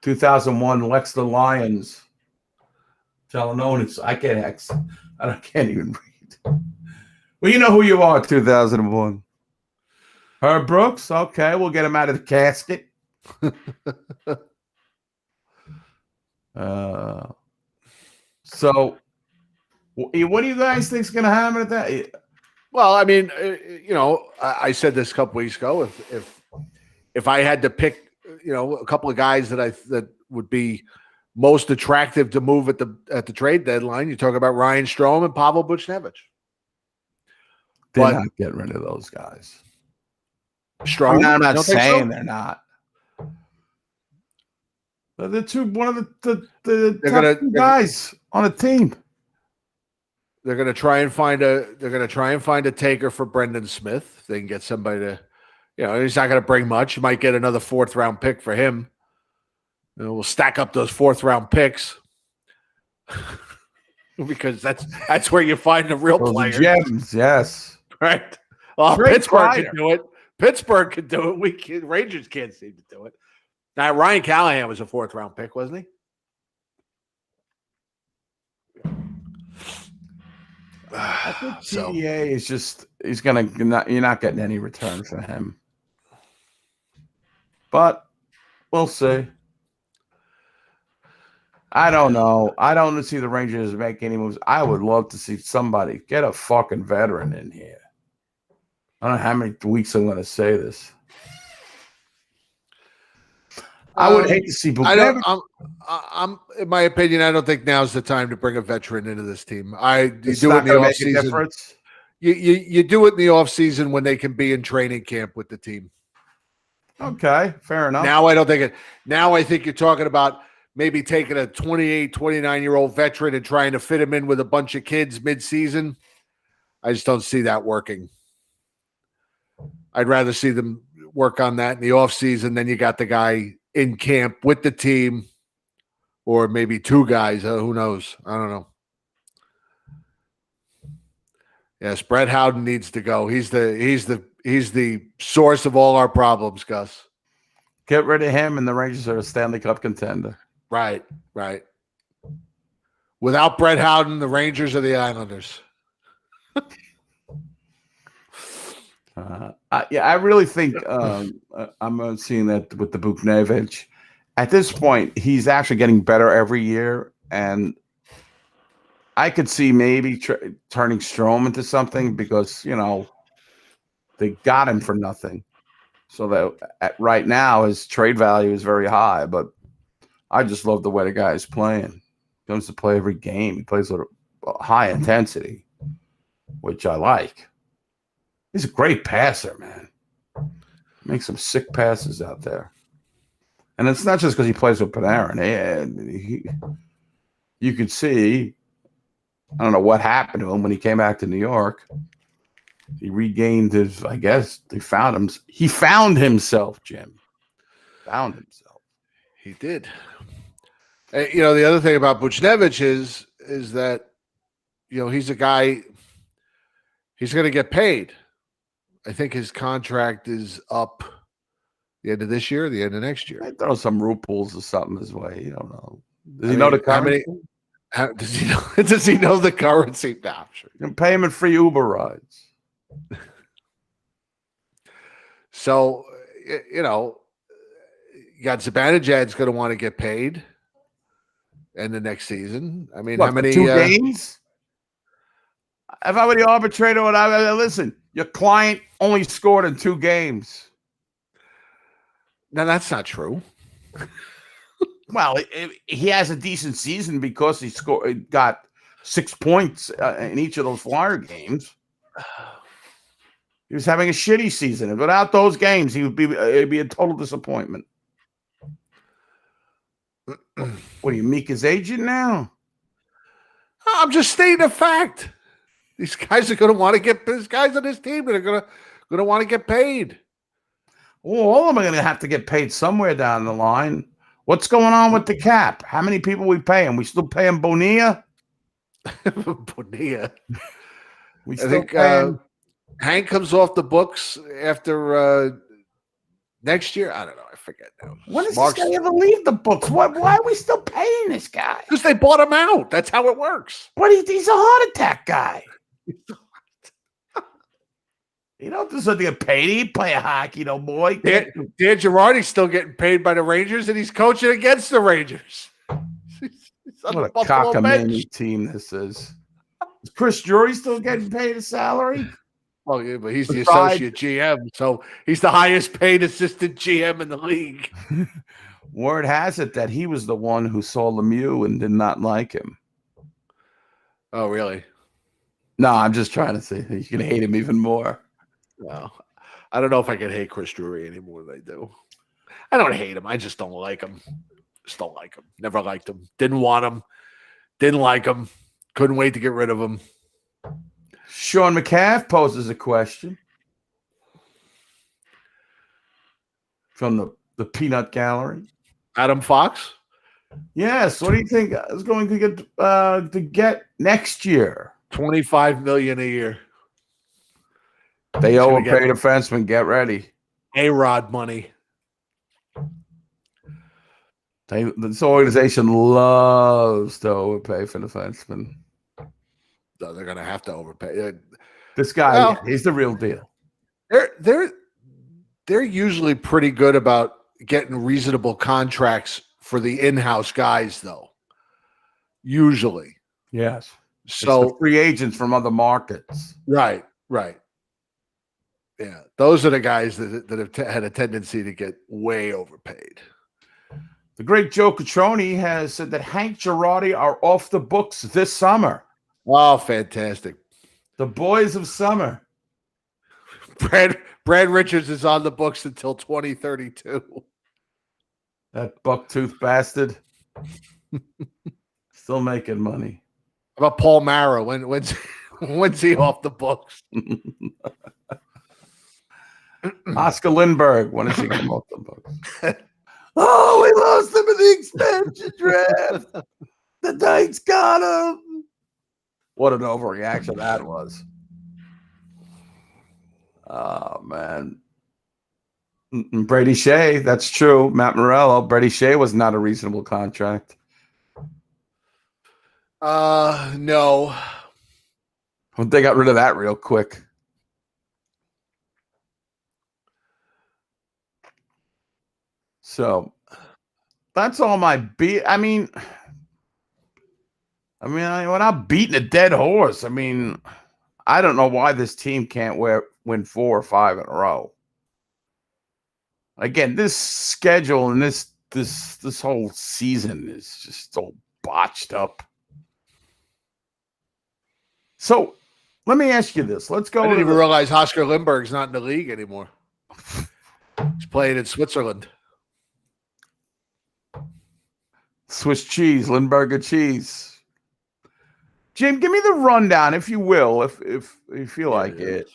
2001 Lex the Lions. Telenonis. I can't even read. Well, you know who you are, 2001. Herb Brooks? Okay, we'll get him out of the casket. So, what do you guys think is going to happen at that? Well, I mean, I said this a couple weeks ago. If I had to pick, a couple of guys that would be most attractive to move at the trade deadline, you talk about Ryan Strome and Pavel Buchnevich. They're not getting rid of those guys. Strome? I'm not saying they're not. They're one of the top guys on a team. They're going to try and find a taker for Brendan Smith. They can get somebody to, he's not going to bring much. You might get another 4th round pick for him. We'll stack up those 4th round picks because that's where you find the real players. Gems, yes, right. Well, Pittsburgh can do it. Pittsburgh could do it. Rangers can't seem to do it. Now, Ryan Callahan was a 4th round pick, wasn't he? I think TDA is just you're not getting any return for him. But we'll see. I don't know. I don't see the Rangers make any moves. I would love to see somebody get a fucking veteran in here. I don't know how many weeks I'm going to say this. I would hate to see. I'm in my opinion, I don't think now's the time to bring a veteran into this team. You do it in the off season. You do it in the off season when they can be in training camp with the team. Okay, fair enough. Now I don't think it. Now I think you're talking about maybe taking a 28, 29-year-old veteran and trying to fit him in with a bunch of kids mid-season. I just don't see that working. I'd rather see them work on that in the off season. Then you got the guy in camp with the team, or maybe 2 guys. Who knows? I don't know. Yes, Brett Howden needs to go. He's the source of all our problems, Gus. Get rid of him, and the Rangers are a Stanley Cup contender. Right. Without Brett Howden, the Rangers are the Islanders. I really think I'm seeing that with the Buchnevich. At this point, he's actually getting better every year, and I could see maybe turning Strome into something because they got him for nothing. So that right now his trade value is very high, but I just love the way the guy is playing. He comes to play every game. He plays with a high intensity, which I like. He's a great passer, man. Makes some sick passes out there. And it's not just because he plays with Panarin. You could see, I don't know what happened to him when he came back to New York. He regained his, I guess, he found himself, Jim. Found himself. He did. The other thing about Buchnevich is that, he's a guy, he's going to get paid. I think his contract is up the end of this year, the end of next year. I throw some rupees or something his way. You don't know. Does he know the currency? Does he know the currency? No, I'm sure. You can pay him in free Uber rides. So, you got Zibanejad's going to want to get paid in the next season. I mean, What, how many 2 games? If I were the arbitrator, listen, your client only scored in 2 games. No, that's not true. Well, he has a decent season because he got 6 points in each of those Flyer games. He was having a shitty season. And without those games, it'd be a total disappointment. What do you make his agent now? I'm just stating a fact. These guys are going to want to get these guys on this team that are going to want to get paid. Well, all of them are going to have to get paid somewhere down the line. What's going on with the cap? How many people we paying? We still paying Bonilla? Bonilla. We I still think paying. Hank comes off the books after next year. I don't know. I forget now. When does this guy ever leave the books? Why are we still paying this guy? Because they bought him out. That's how it works. But he's a heart attack guy. You don't deserve to get paid. He play hockey, no boy. Dan Girardi's still getting paid by the Rangers, and he's coaching against the Rangers. What a cockamamie team this is. Is Chris Drury still getting paid a salary? Well, yeah, but he's the associate GM, so he's the highest paid assistant GM in the league. Word has it that he was the one who saw Lemieux and did not like him. Oh, really? No, I'm just trying to say you can hate him even more. No, I don't know if I can hate Chris Drury any more than I do. I don't hate him. I just don't like him. Just don't like him. Never liked him. Didn't want him. Didn't like him. Couldn't wait to get rid of him. Sean McCaff poses a question from the Peanut Gallery. Adam Fox? Yes. What do you think is going to get next year? $25 million a year. They overpay defensemen. Get ready. A-Rod money. This organization loves to overpay for defensemen. No, they're going to have to overpay. This guy, he's the real deal. They're usually pretty good about getting reasonable contracts for the in-house guys, though. Usually. Yes. So it's the free agents from other markets. Right. Yeah, those are the guys that have had a tendency to get way overpaid. The great Joe Catroni has said that Hank Girardi are off the books this summer. Oh, fantastic. The boys of summer. Brad Richards is on the books until 2032. That bucktooth bastard. Still making money. How about Paul Mara? When's he off the books? Oscar Lindbergh. When is he come off the books? Oh, we lost him in the expansion draft. The Dykes got him. What an overreaction that was. Oh, man. Brady Shea, that's true. Matt Morello, Brady Shea was not a reasonable contract. No. They got rid of that real quick. So that's all my beat. I mean, we're not beating a dead horse. I mean, I don't know why this team can't win 4 or 5 in a row. Again, this schedule and this whole season is just all botched up. So let me ask you this. Let's go. I didn't even realize Oscar Lindbergh's not in the league anymore. He's playing in Switzerland. Swiss cheese, Lindbergh cheese. Jim, give me the rundown, if you will, if you feel like it.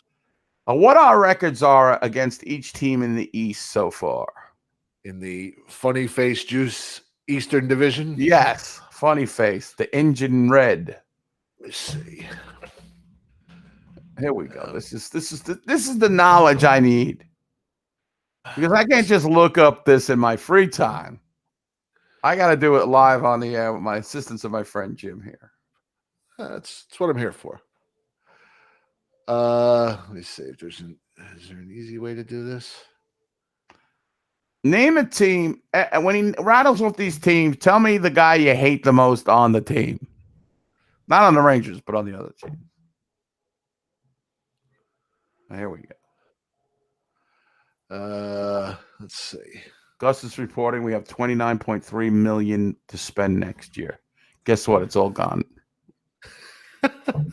What our records are against each team in the East so far. In the Funny Face Juice Eastern Division? Yes, Funny Face, the Engine Red. Let's see. Here we go. This is the knowledge I need. Because I can't just look up this in my free time. I got to do it live on the air with my assistance of my friend Jim here. That's what I'm here for. Let me see if is there an easy way to do this? Name a team. When he rattles off these teams, tell me the guy you hate the most on the team. Not on the Rangers, but on the other team. Here we go. Let's see. Gus is reporting we have $29.3 million to spend next year. Guess what? It's all gone.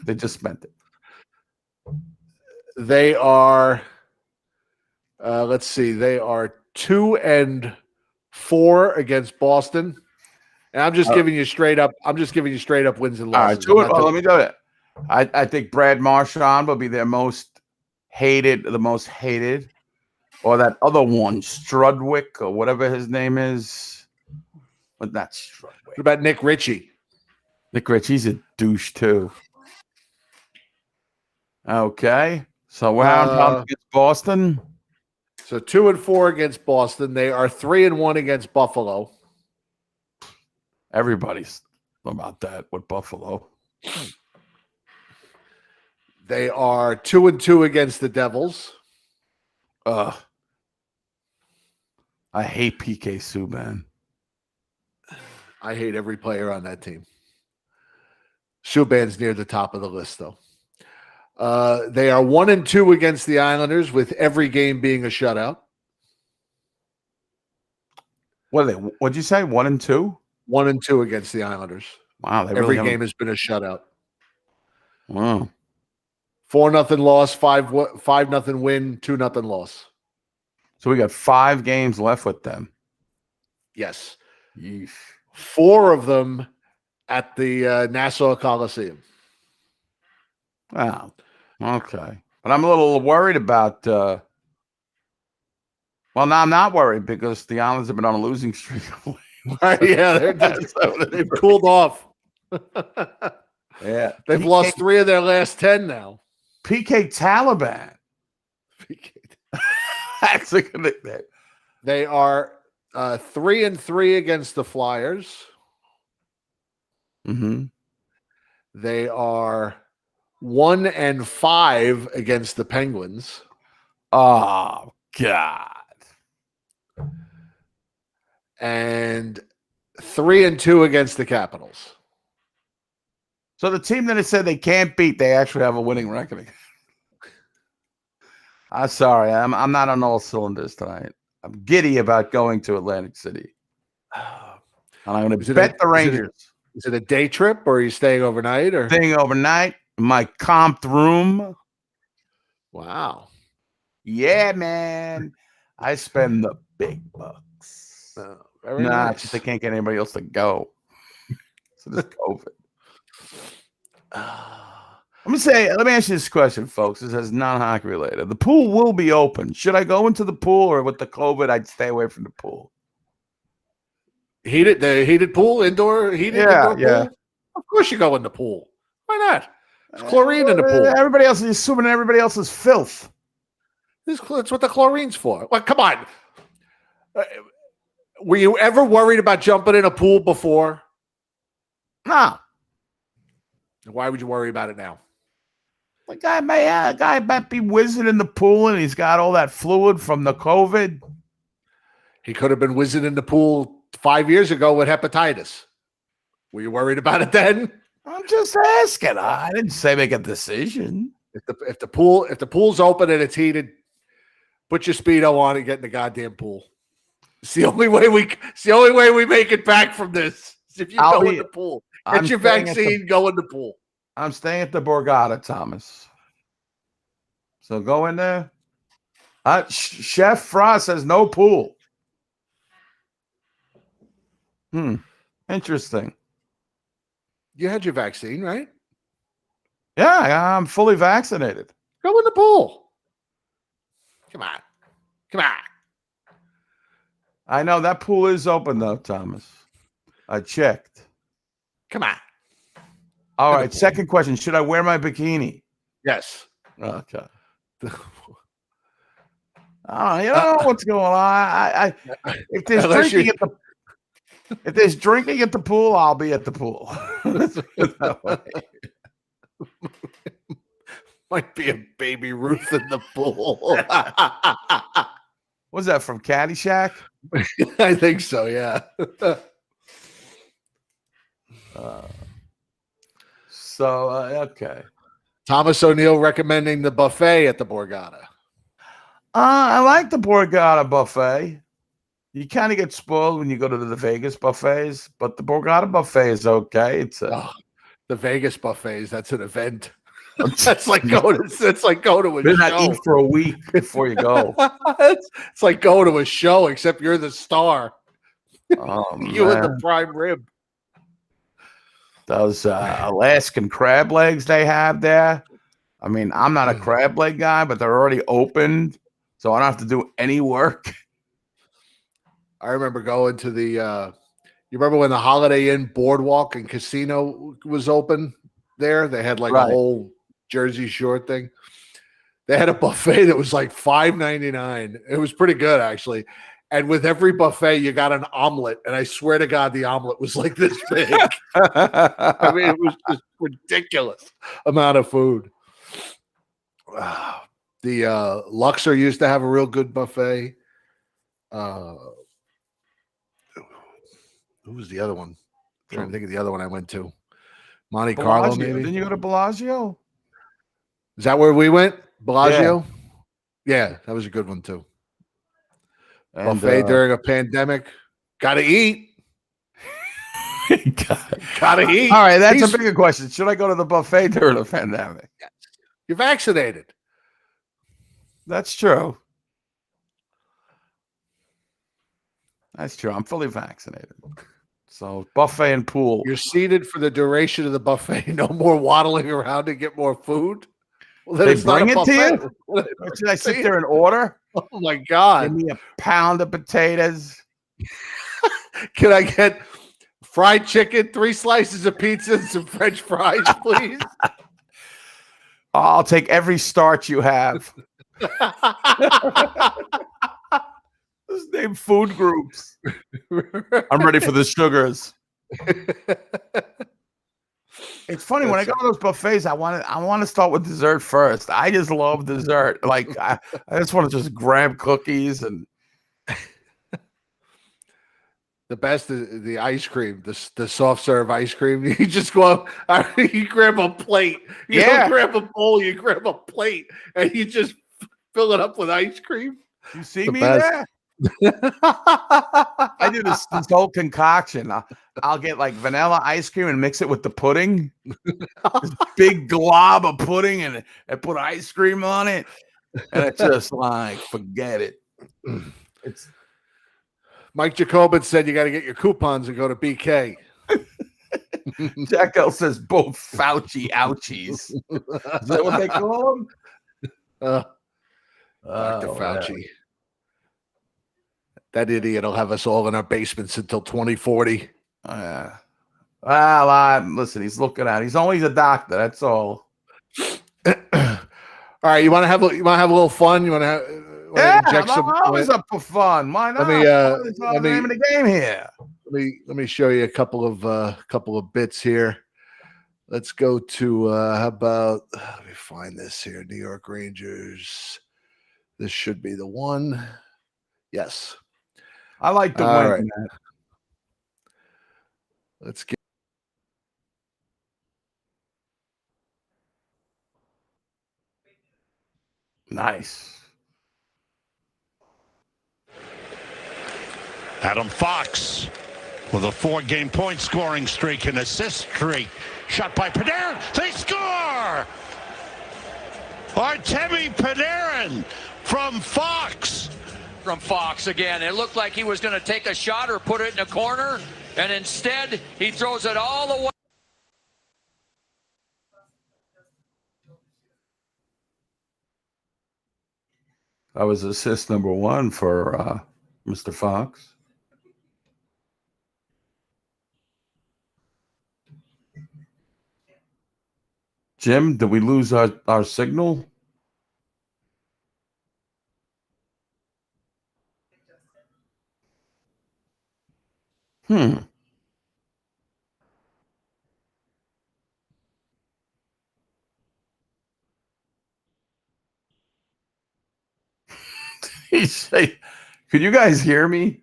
They just spent it. They are. Let's see. They are 2-4 against Boston, and I'm just giving you straight up. I'm just giving you straight up wins and losses. All right, let me do it. I think Brad Marchand will be their most hated, or that other one, Strudwick or whatever his name is. But not Strudwick. What about Nick Ritchie? Nick Ritchie's a douche too. Okay, so we're against Boston. So 2-4 against Boston. They are 3-1 against Buffalo. Everybody's about that with Buffalo. They are 2-2 against the Devils. I hate PK Subban. I hate every player on that team. Subban's near the top of the list, though. They are 1-2 against the Islanders, with every game being a shutout. What are they? What'd you say? 1-2? 1-2 against the Islanders. Wow, every game has been a shutout. Wow. 4-0 loss, 5-0 win, 2-0 loss. So we got 5 games left with them. Yes. Yeesh. 4 of them at the Nassau Coliseum. Wow. Okay. But I'm a little worried about well, now I'm not worried because the Islanders have been on a losing streak. Right? Yeah, they've cooled off. Yeah. They've lost 3 of their last 10 now. PK Taliban. That's a good nickname. They are 3-3 against the Flyers. Mm-hmm. They are 1-5 against the Penguins. Oh, God. And 3-2 against the Capitals. So the team that has said they can't beat, they actually have a winning record. I'm sorry. I'm not on all cylinders tonight. I'm giddy about going to Atlantic City. And I'm going to bet the Rangers. Is it a day trip, or are you staying overnight? Or staying overnight in my comped room. Wow. Yeah, man. I spend the big bucks. Very nice. Just they can't get anybody else to go. So this COVID. Let me ask you this question, folks. This is non-hockey related. The pool will be open. Should I go into the pool, or with the COVID, I'd stay away from the pool? Heated pool, indoor indoor pool? Of course you go in the pool. Why not? There's chlorine in the pool. Everybody else is assuming everybody else is filth. That's what the chlorine's for. Well, come on. Were you ever worried about jumping in a pool before? No. Why would you worry about it now? A guy might be whizzing in the pool and he's got all that fluid from the COVID. He could have been whizzing in the pool 5 years ago with hepatitis. Were you worried about it then? I'm just asking. I didn't say make a decision. If the pool's open and it's heated, put your Speedo on and get in the goddamn pool. It's the only way we make it back from this. If you go in the pool, get your vaccine, go in the pool. I'm staying at the Borgata, Thomas. So go in there. Chef Frost says no pool. Interesting. You had your vaccine, right? Yeah, I'm fully vaccinated. Go in the pool. Come on. I know that pool is open though, Thomas. I checked. Come on. All right. Second question: should I wear my bikini? Yes. Okay. Oh, you don't know what's going on. If there's drinking at the pool, I'll be at the pool. Might be a Baby Ruth in the pool. Was that from Caddyshack? I think so. Yeah. Okay. Thomas O'Neill recommending the buffet at the Borgata. I like the Borgata buffet. You kind of get spoiled when you go to the Vegas buffets, but the Borgata buffet is okay. It's The Vegas buffets. That's an event. That's like going to. It's like going to a Better not show. eat for a week before you go. it's like going to a show, except you're the star. Oh, You and the man. prime rib. Those Alaskan crab legs they have there. I mean, I'm not a crab leg guy, but they're already opened, so I don't have to do any work. I remember going to the. You remember when the Holiday Inn Boardwalk and Casino was open there? They had like a whole Jersey Shore thing. They had a buffet that was like $5.99. It was pretty good, actually. And with every buffet, you got an omelet. And I swear to God, the omelet was like this big. I mean, it was just ridiculous amount of food. The Luxor used to have a real good buffet. Who was the other one? I'm trying to think of the other one I went to. Monte Carlo, maybe? Didn't you go to Bellagio? Is that where we went? Bellagio? Yeah, that was a good one too. And, buffet during a pandemic. Gotta eat. Gotta eat. All right, that's a bigger question. Should I go to the buffet during a pandemic? You're vaccinated. That's true. That's true. I'm fully vaccinated. So buffet and pool. You're seated for the duration of the buffet. No more waddling around to get more food. Well, then They it's not bring a it to buffet. you? Should I sit there and order? Oh my God. Give me a pound of potatoes. Can I get fried chicken, 3 slices of pizza, and some French fries, please? I'll take every starch you have. Let's name food groups. I'm ready for the sugars. It's funny when I go to those buffets. I want to start with dessert first. I just love dessert. Like I just want to just grab cookies and. The best is the ice cream, the soft serve ice cream. You just go up, you grab a plate. You don't grab a bowl, you grab a plate, and you just fill it up with ice cream. You see me there? I do this whole concoction. I'll get like vanilla ice cream and mix it with the pudding. This big glob of pudding and put ice cream on it. And it's just like, forget it. It's Mike Jacobin said you got to get your coupons and go to BK. Jacko says both Fauci ouchies. Is that what they call him? Dr. Fauci. Man. That idiot will have us all in our basements until 2040. Well, listen, he's looking at it. He's only a doctor. That's all. All right, you want to have a little fun? You want to? I'm always up for fun. Why not? Let me name of the game here. Let me show you a couple of bits here. Let's go to how about let me find this here. New York Rangers. This should be the one. Yes. I like the All win. Right. Let's get nice. Adam Fox with a 4-game point scoring streak and assist streak. Shot by Panarin. They score! Artemi Panarin from Fox. From Fox again. It looked like he was going to take a shot or put it in a corner, and instead he throws it all the way. That was assist number 1 for Mr. Fox. Jim, did we lose our signal? Could you guys hear me?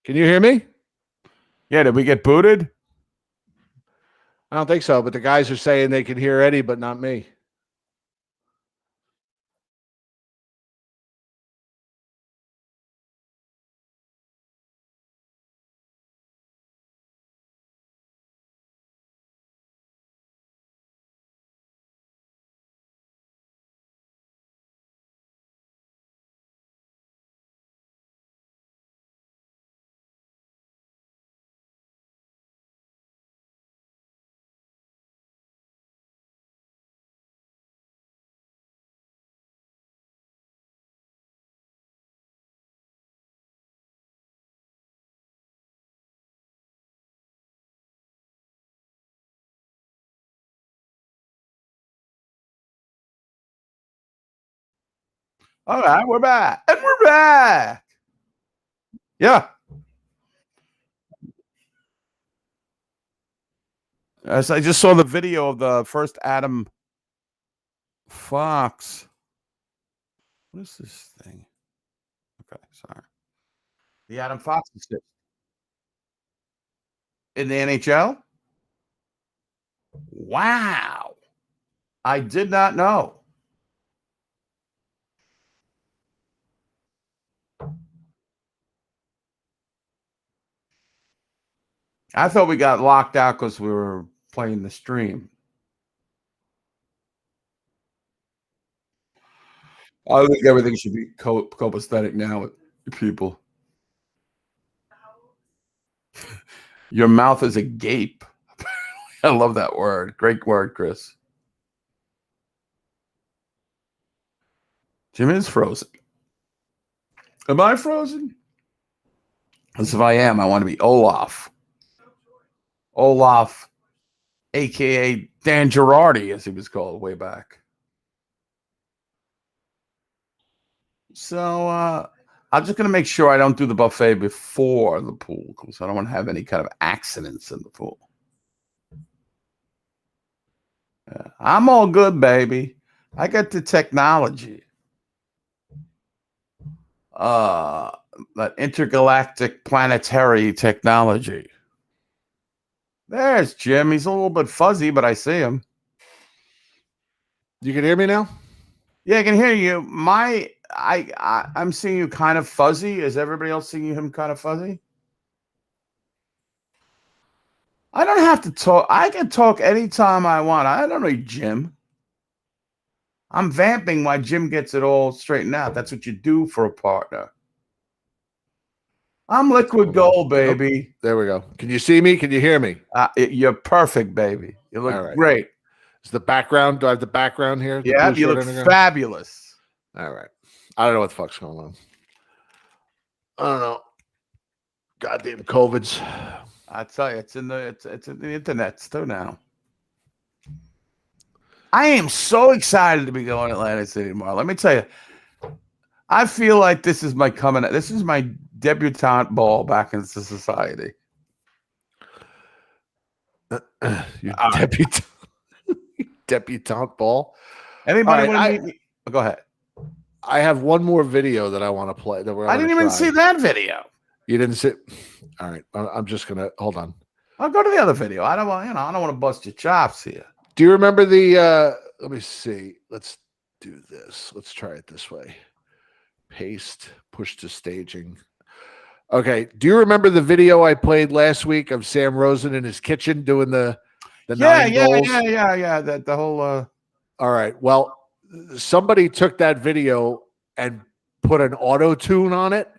Can you hear me? Yeah, did we get booted? I don't think so, but the guys are saying they can hear Eddie, but not me. All right, we're back. And we're back. Yeah. As I just saw the video of the first Adam Fox. What is this thing? Okay, sorry. The Adam Fox assist. In the NHL? Wow. I did not know. I thought we got locked out because we were playing the stream. I think everything should be copacetic now with people. Your mouth is agape. I love that word. Great word, Chris. Jim is frozen. Am I frozen? Because if I am, I want to be Olaf. Olaf, a.k.a. Dan Girardi, as he was called way back. So I'm just going to make sure I don't do the buffet before the pool because I don't want to have any kind of accidents in the pool. Yeah, I'm all good, baby. I got the technology. That intergalactic planetary technology. There's Jim. He's a little bit fuzzy, but I see him. You can hear me now? Yeah, I can hear you. I'm seeing you kind of fuzzy. Is everybody else seeing him kind of fuzzy? I don't have to talk. I can talk anytime I want. I don't need Jim. I'm vamping while Jim gets it all straightened out. That's what you do for a partner. I'm liquid gold, baby. Oh, there we go. Can you see me? Can you hear me? You're perfect, baby. You look great. Is the background? Do I have the background here? Yeah, you look fabulous. All right. I don't know what the fuck's going on. I don't know. Goddamn COVIDs. I tell you, it's in the internet too now. I am so excited to be going to Atlantic City tomorrow. Let me tell you, I feel like this is my this is my debutante ball back into society. Your debutante ball. Anybody want to meet me? Oh, go ahead. I have one more video that I want to play. I didn't even see that video. You didn't see? All right. I'm just gonna hold on. I'll go to the other video. I don't want, I don't want to bust your chops here. Do you remember the? Let me see. Let's do this. Let's try it this way. Paste. Push to staging. Okay. Do you remember the video I played last week of Sam Rosen in his kitchen doing the nine goals? Yeah. That the whole. All right. Well, somebody took that video and put an auto tune on it.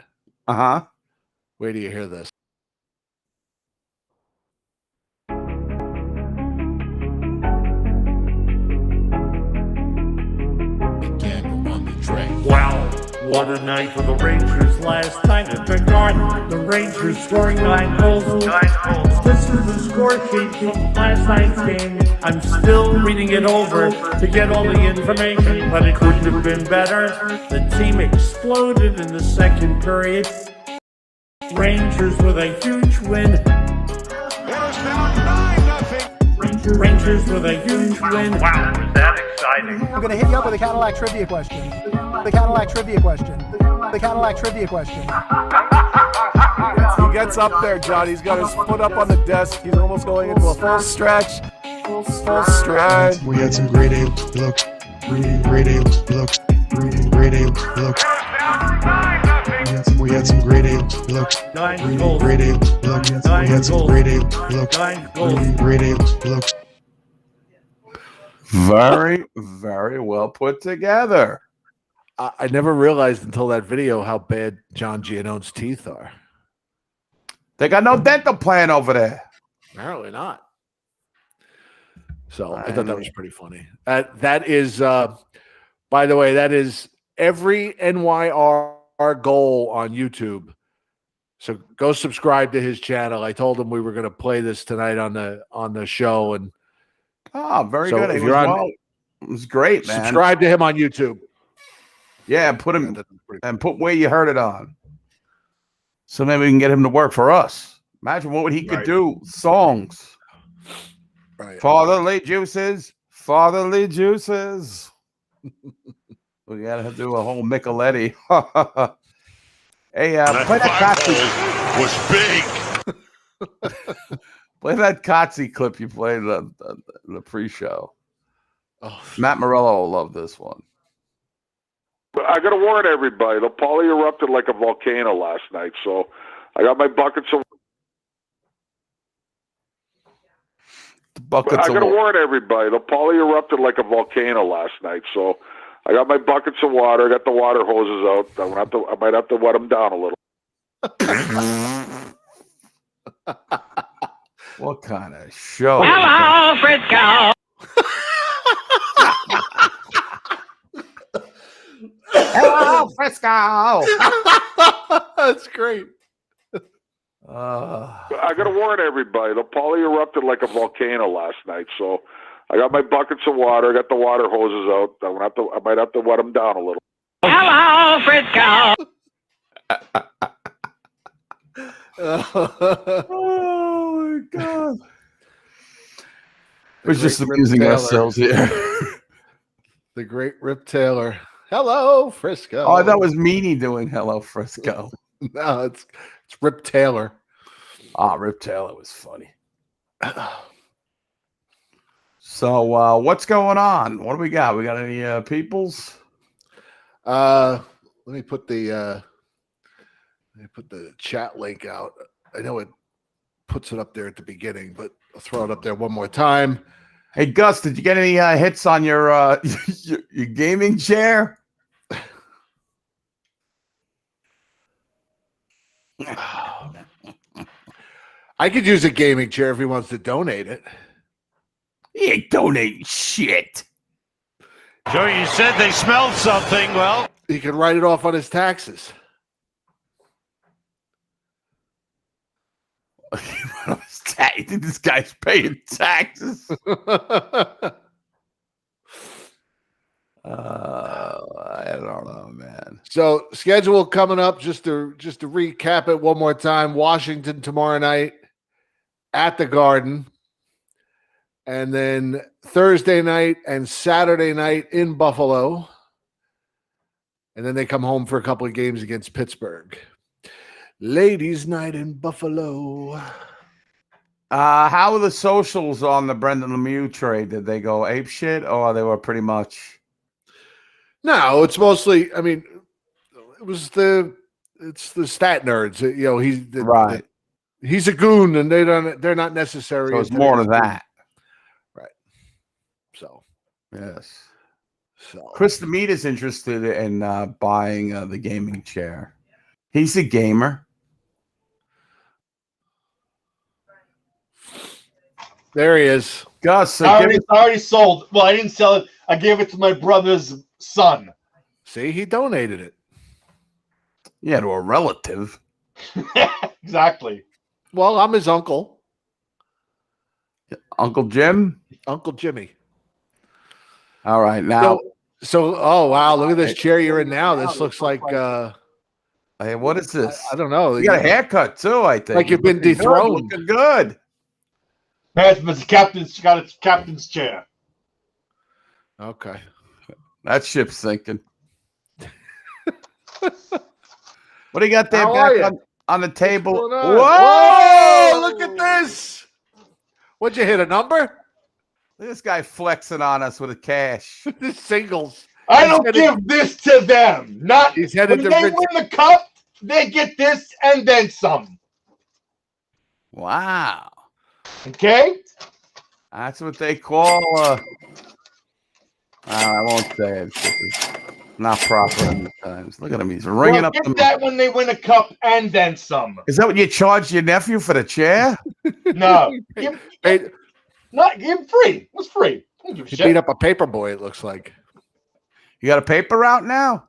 Wait till you hear this. Wow, what a night for the Rangers last night at the Garden. The Rangers scoring 9 goals. This is the score sheet from last night's game. I'm still reading it over to get all the information, but it couldn't have been better. The team exploded in the second period. Rangers with a huge win. It is now 9-0. Rangers with a huge win. Wow, is that exciting? I'm going to hit you up with a Cadillac trivia question. The Cadillac trivia question. The Cadillac trivia question. He gets up there, John. He's got his foot up on the desk. He's almost going into a full stretch. Full stretch. We had some great looks. Great looks. Great looks. We had some great looks. Nine goals. Great looks. We had some great looks. Nine goals. Great looks. Very, very well put together. I never realized until that video how bad John Giannone's teeth are. They got no dental plan over there. Apparently not. So I thought that was pretty funny. That is, by the way, that is every NYR goal on YouTube. So go subscribe to his channel. I told him we were going to play this tonight on the show, and very so good. If you're on, it was great, man. Subscribe to him on YouTube. Yeah, put him and put where you heard it on. So maybe we can get him to work for us. Imagine what he could do. Songs. Right. Fatherly juices. Fatherly juices. We gotta do a whole Micheletti. Hey, play that was big. Play that Kotze clip you played the pre-show. Oh, Matt Morello will love this one. I got to warn everybody. The Poly erupted like a volcano last night, so I got my buckets of. I got to warn everybody. The Poly erupted like a volcano last night, so I got my buckets of water. I got the water hoses out. I might have to wet them down a little. What kind of show? Hello, Frisco. Hello, Frisco. That's great. I got to warn everybody. The Poly erupted like a volcano last night, so I got my buckets of water. I got the water hoses out. I might have to wet them down a little. Hello, Frisco. Oh my God! We're just amusing ourselves here. The great Rip Taylor. Hello, Frisco. Oh, that was Meanie doing "Hello, Frisco." No, it's Rip Taylor. Rip Taylor was funny. So, what's going on? What do we got? We got any peoples? Let me put the chat link out. I know it puts it up there at the beginning, but I'll throw it up there one more time. Hey, Gus, did you get any hits on your your gaming chair? I could use a gaming chair if he wants to donate it. He ain't donating shit. So you said they smelled something. Well, he can write it off on his taxes. You think this guy's paying taxes? I don't know, man. So schedule coming up, just to recap it one more time. Washington tomorrow night at the Garden, and then Thursday night and Saturday night in Buffalo, and then they come home for a couple of games against Pittsburgh. Ladies' night in Buffalo. How were the socials on the Brendan Lemieux trade? Did they go ape shit, or they were pretty much? No, it's mostly. I mean, it's the stat nerds. You know, he's a goon, and they're not necessary. So it's more to that, right? So yes. So Chris DeMeat is interested in buying the gaming chair. He's a gamer. There he is. Gus, I already sold. Well, I didn't sell it. I gave it to my brother's son. See, he donated it. Yeah, to a relative. Exactly. Well, I'm his uncle. Uncle Jim? Uncle Jimmy. All right, now. So oh, wow, look at this chair you're in now. This looks like... hey, what is this? I don't know. You got a haircut, too, I think. Like you've been dethroned. Looking good. It's got its captain's chair. Okay. That ship's sinking. What do you got there How are back you? on the table? What's going on? Whoa! Look at this. What'd you hit, a number? This guy flexing on us with the cash. Singles. I don't give this to them. Not He's headed when to they Rich. win the cup, they get this and then some. Wow. Okay? That's what they call I won't say it. It's not proper in the times. Look at him. He's ringing up Get the that when they win a cup and then some. Is that what you charged your nephew for the chair? No. Give him free. It was free. I don't give a He shit. beat up a paper boy, it looks like. You got a paper route now?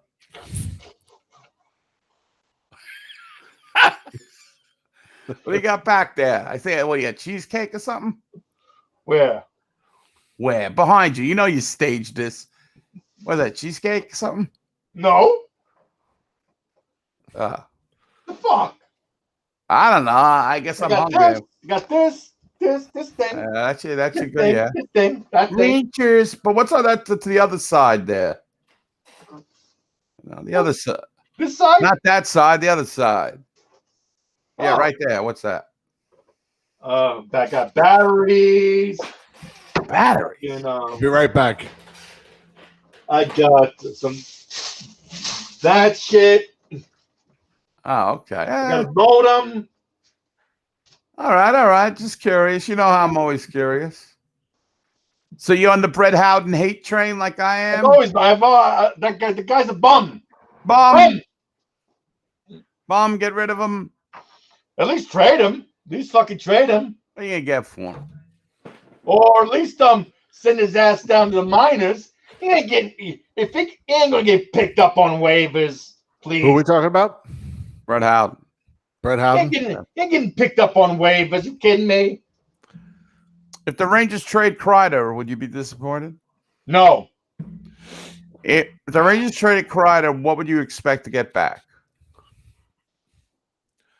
What do you got back there? I think, what, you got cheesecake or something? Where? Where? Behind you. You know you staged this. What is that, cheesecake or something? No. The fuck? I don't know. I guess I'm hungry. This, you got this thing. That's it. That's This good, thing, yeah. This thing, that thing. Rangers. But what's on that to the other side there? No, the other side. This side? Not that side, the other side. Yeah, right there. What's that? That got batteries. Batteries? And, Be right back. I got some that shit. Oh, okay. I got a modem. All right. Just curious. You know how I'm always curious. So you on the Brett Howden hate train like I am? The guy's a bum. Bum. Get rid of him. At least trade him. At least fucking trade him. What are you gonna get for him? Or at least send his ass down to the minors. He ain't gonna get picked up on waivers, please. Who are we talking about? Brett Howden. Brett He Howden? ain't getting picked up on waivers. You kidding me? If the Rangers trade Kreider, would you be disappointed? No. If the Rangers traded Kreider, what would you expect to get back?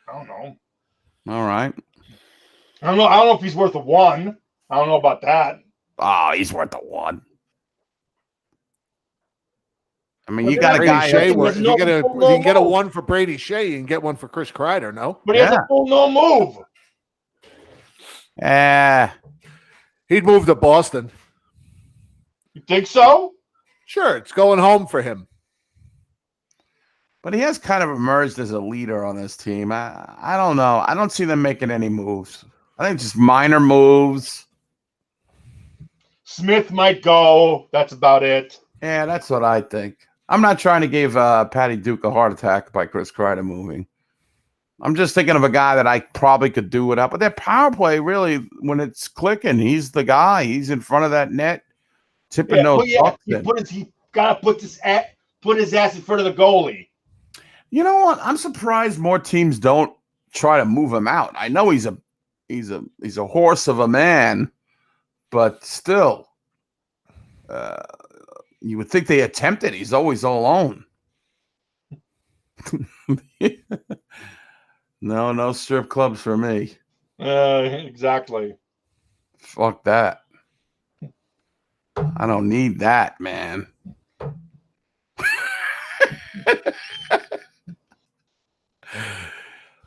I don't know. All right. I don't know if he's worth a one. I don't know about that. Oh, he's worth a one. I mean, But you got a Brady guy. Shea, who- if you can get a one for Brady Shea, you can get one for Chris Kreider, no? But he has a full no move. He'd move to Boston. You think so? Sure, it's going home for him. But he has kind of emerged as a leader on this team. I don't know. I don't see them making any moves. I think just minor moves. Smith might go. That's about it. Yeah, that's what I think. I'm not trying to give Patty Duke a heart attack by Chris Kreider moving. I'm just thinking of a guy that I probably could do without. But their power play, really, when it's clicking, he's the guy. He's in front of that net, tipping those bucks in. He got to put his ass in front of the goalie. You know what? I'm surprised more teams don't try to move him out. I know he's a horse of a man, but still, you would think they attempt it. He's always alone. No strip clubs for me. Exactly. Fuck that. I don't need that, man.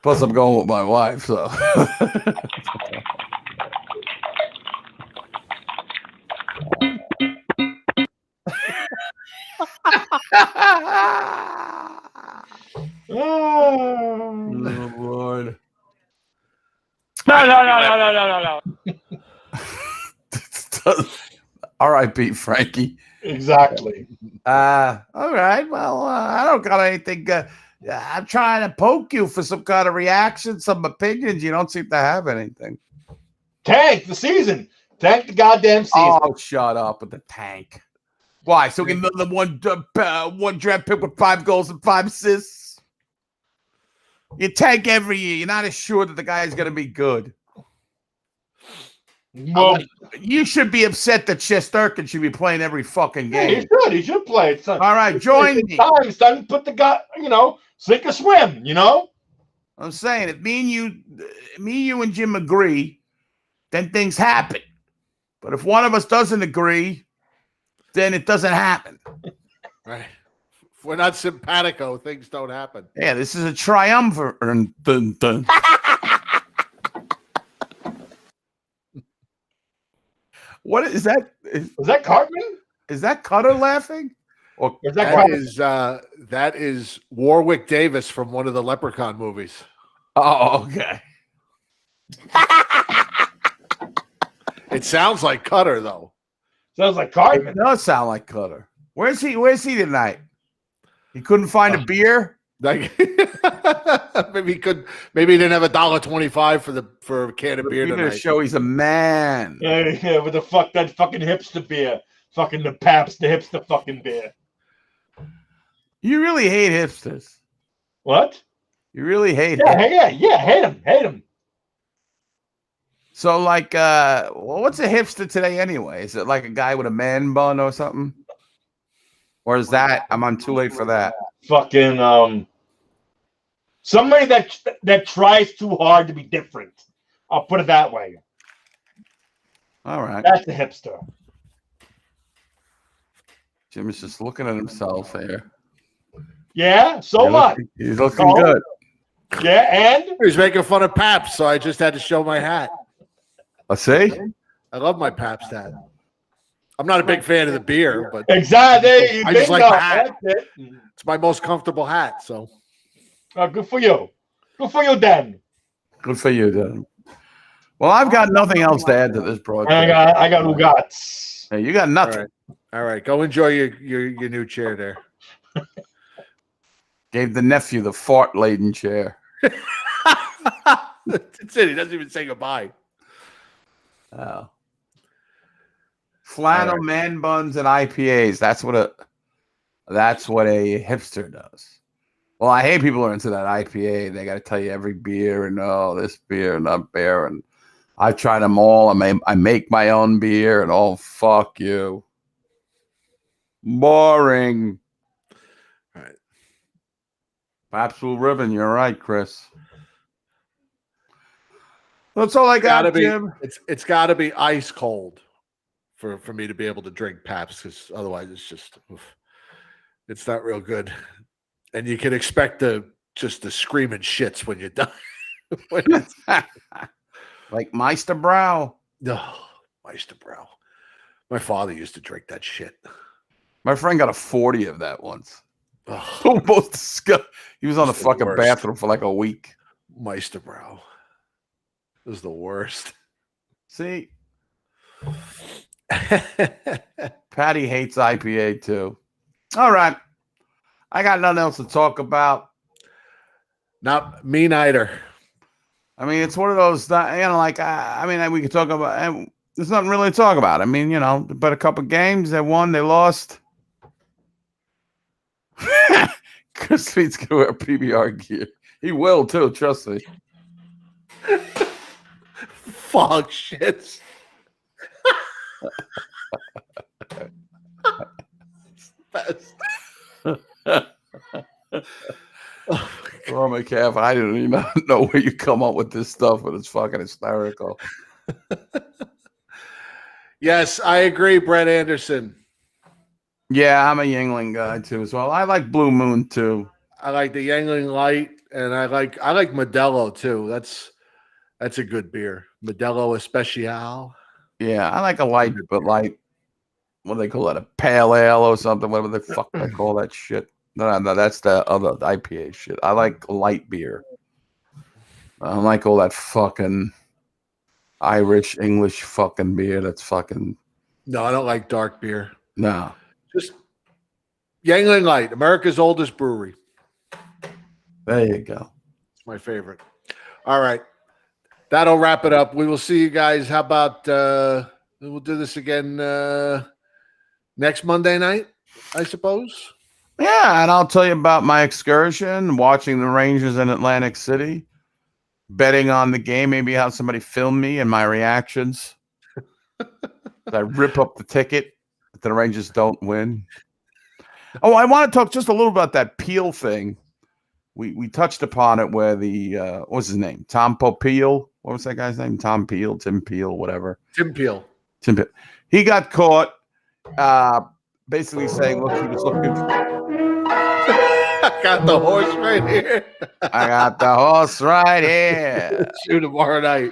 Plus, I'm going with my wife, so. Oh, Lord. No. R.I.P. Frankie. Exactly. All right. Well, I don't got anything. I'm trying to poke you for some kind of reaction, some opinions. You don't seem to have anything. Tank the season. Tank the goddamn season. Oh, shut up with the tank. Why? So we get another one draft pick with 5 goals and 5 assists? You tank every year. You're not as sure that the guy is going to be good. Well, you should be upset that Shesterkin should be playing every fucking game. He should play. All right, join me. It's time to put the guy, sink or swim, I'm saying if me, you, and Jim agree, then things happen. But if one of us doesn't agree, then it doesn't happen. Right. If we're not simpatico, things don't happen. Yeah, this is a triumvirate. What is that? Was that Cartman? Is that Cutter laughing? Or is that that is Warwick Davis from one of the Leprechaun movies. Oh, okay. It sounds like Cutter, though. Sounds like Cartman. It does sound like Cutter. Where's he tonight? He couldn't find a beer? Like maybe he could. Maybe he didn't have $1.25 for a can of beer He's tonight. gonna show he's a man. Yeah, with that fucking hipster beer. Fucking the Pabst, the hipster fucking beer. You really hate hipsters. What? You really hate him. Yeah, hate him. So, like, what's a hipster today anyway? Is it like a guy with a man bun or something? Or is that, I'm too late for that? Fucking, somebody that tries too hard to be different. I'll put it that way. All right. That's a hipster. Jim is just looking at himself here. Yeah, so what? He's looking good. Yeah, and? He's making fun of Pabst, so I just had to show my hat. See? I love my Pabst hat. I'm not a big fan of the beer, but exactly. I just like the hat. It's my most comfortable hat, so. Good for you. Good for you, Dan. Good for you, Dan. Well, I've got nothing else to add to this broadcast. I got Ugats. Hey, you got nothing. All right. Go enjoy your new chair there. Gave the nephew the fart-laden chair. That's it. He doesn't even say goodbye. Oh. Flannel, man buns, and IPAs. That's what a hipster does. Well, I hate people who are into that IPA. They got to tell you every beer and this beer and that beer, and I've tried them all. I make my own beer, and fuck you. Boring. All right. Pabst Blue Ribbon. You're right, Chris. That's all I got, Jim. It's got to be ice cold for me to be able to drink Pabst, because otherwise it's not real good. And you can expect the screaming shits when you're done. Like Meisterbrow. No, Meisterbrow. My father used to drink that shit. My friend got a 40 of that once. Almost disgusting. He was on the fucking bathroom for like a week. Meisterbrow. It was the worst. See? Patty hates IPA too. All right. I got nothing else to talk about. Not me neither. I mean, it's one of those, we could talk about, there's nothing really to talk about. I mean, but a couple games, they won, they lost. Chris Feet's going to wear PBR gear. He will too, trust me. Fuck shits. Best. Oh my calf, I didn't even know where you come up with this stuff, but it's fucking hysterical. Yes, I agree, Brett Anderson. Yeah, I'm a Yingling guy too as well. I like Blue Moon too. I like the Yingling Light, and I like Modelo too. That's a good beer. Modelo Especial. Yeah, I like a light, but what do they call that? A pale ale or something? Whatever the fuck they call that shit. No, that's the other IPA shit. I like light beer. I don't like all that fucking Irish, English fucking beer. That's fucking. No, I don't like dark beer. No. Just Yangling Light, America's oldest brewery. There you go. It's my favorite. All right. That'll wrap it up. We will see you guys. How about we'll do this again next Monday night, I suppose? Yeah, and I'll tell you about my excursion, watching the Rangers in Atlantic City, betting on the game, maybe have somebody film me and my reactions. I rip up the ticket if the Rangers don't win. Oh, I want to talk just a little about that Peel thing. We touched upon it where the what was his name? Tom Peel. What was that guy's name? Tim Peel, whatever. Tim Peel. He got caught basically saying, look, he was looking Got the horse right here. I got the horse right here. Shoot tomorrow night.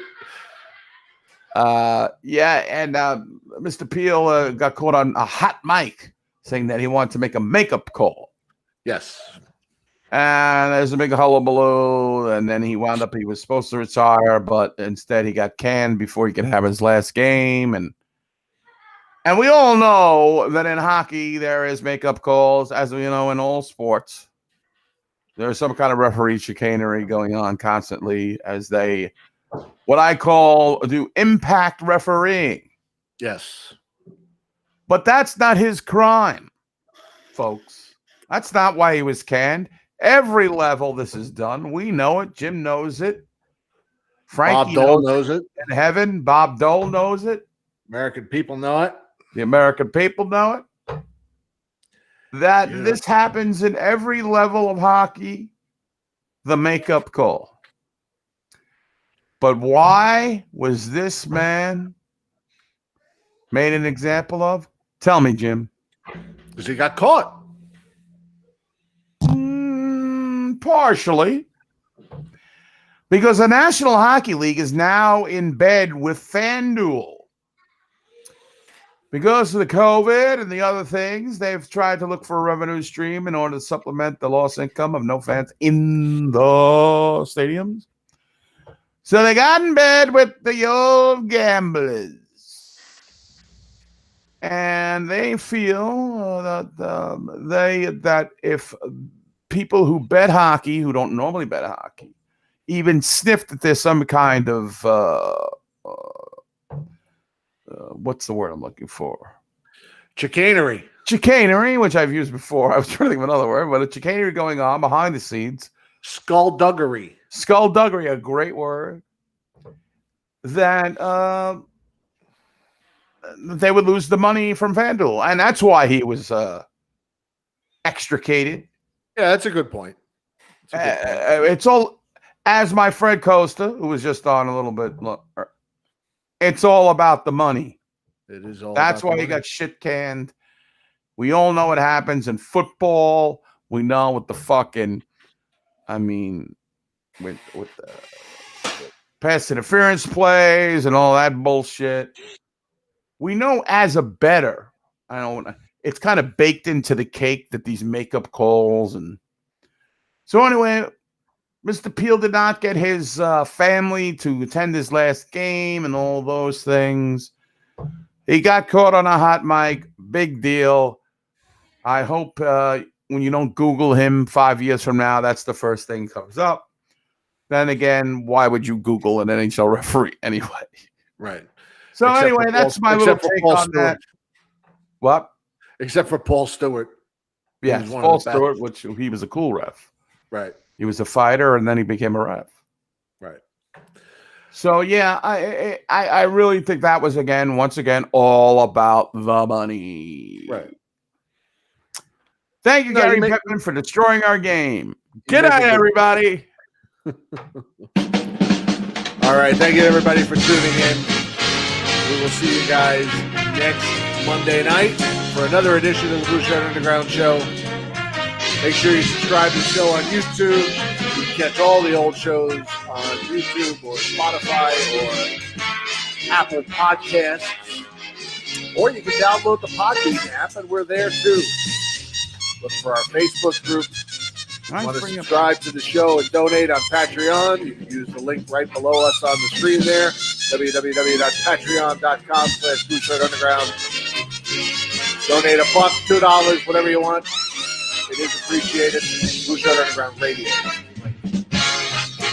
Yeah, and Mr. Peel got caught on a hot mic saying that he wanted to make a makeup call. Yes. And there's a big hullabaloo, and then he was supposed to retire, but instead he got canned before he could have his last game. And we all know that in hockey there is makeup calls, as we know in all sports. There's some kind of referee chicanery going on constantly as they, what I call, do impact refereeing. Yes. But that's not his crime, folks. That's not why he was canned. Every level this is done. We know it. Jim knows it. Frankie Bob Dole knows it. In heaven, Bob Dole knows it. American people know it. The American people know it. This happens in every level of hockey. The makeup call. But why was this man made an example of? Tell me, Jim. Because he got caught. Partially. Because the National Hockey League is now in bed with FanDuel. Because of the COVID and the other things, they've tried to look for a revenue stream in order to supplement the lost income of no fans in the stadiums. So they got in bed with the old gamblers. And they feel that if people who bet hockey, who don't normally bet hockey, even sniff that there's some kind of what's the word I'm looking for? Chicanery. Chicanery, which I've used before. I was trying to think of another word, but a chicanery going on behind the scenes. Skullduggery. Skullduggery, a great word. That they would lose the money from FanDuel. And that's why he was extricated. Yeah, that's a good point. It's all, as my friend Costa, who was just on a little bit, it's all about the money. It is all. That's why he got shit canned. We all know what happens in football. We know what the fucking, with the pass interference plays and all that bullshit. We know as a bettor, it's kind of baked into the cake that these makeup calls and so anyway, Mr. Peel did not get his family to attend his last game and all those things. He got caught on a hot mic. Big deal. I hope when you don't Google him 5 years from now, that's the first thing that comes up. Then again, why would you Google an NHL referee anyway? Right. So anyway, that's my little take on that. What? Except for Paul Stewart. Yes, Paul Stewart, which he was a cool ref. Right. He was a fighter, and then he became a ref. Right. So, yeah, I really think that was, once again, all about the money. Right. Thank you, Gary Bettman, for destroying our game. Good night, everybody. All right. Thank you, everybody, for tuning in. We will see you guys next Monday night for another edition of the Blueshirt Underground Show. Make sure you subscribe to the show on YouTube. You can catch all the old shows on YouTube or Spotify or Apple Podcasts. Or you can download the Podbean app, and we're there too. Look for our Facebook group. If you want to subscribe to the show and donate on Patreon, you can use the link right below us on the screen there, www.patreon.com/BlueshirtUnderground. Donate $1, $2, whatever you want. It is appreciated. Blueshirt Underground Radio.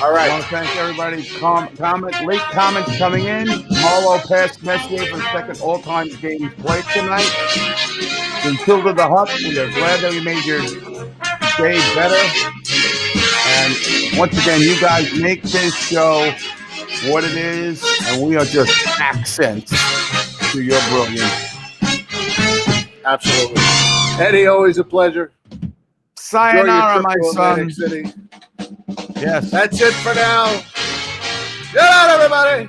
All right. I want to thank everybody. Late comments coming in. Marlo passed Messier for the second all-time game played tonight. In Tilda the Hut, we are glad that we made your day better. And once again, you guys make this show what it is, and we are just accents to your brilliance. Absolutely. Eddie, always a pleasure. Sayonara, my son. City. Yes. That's it for now. Get out, everybody.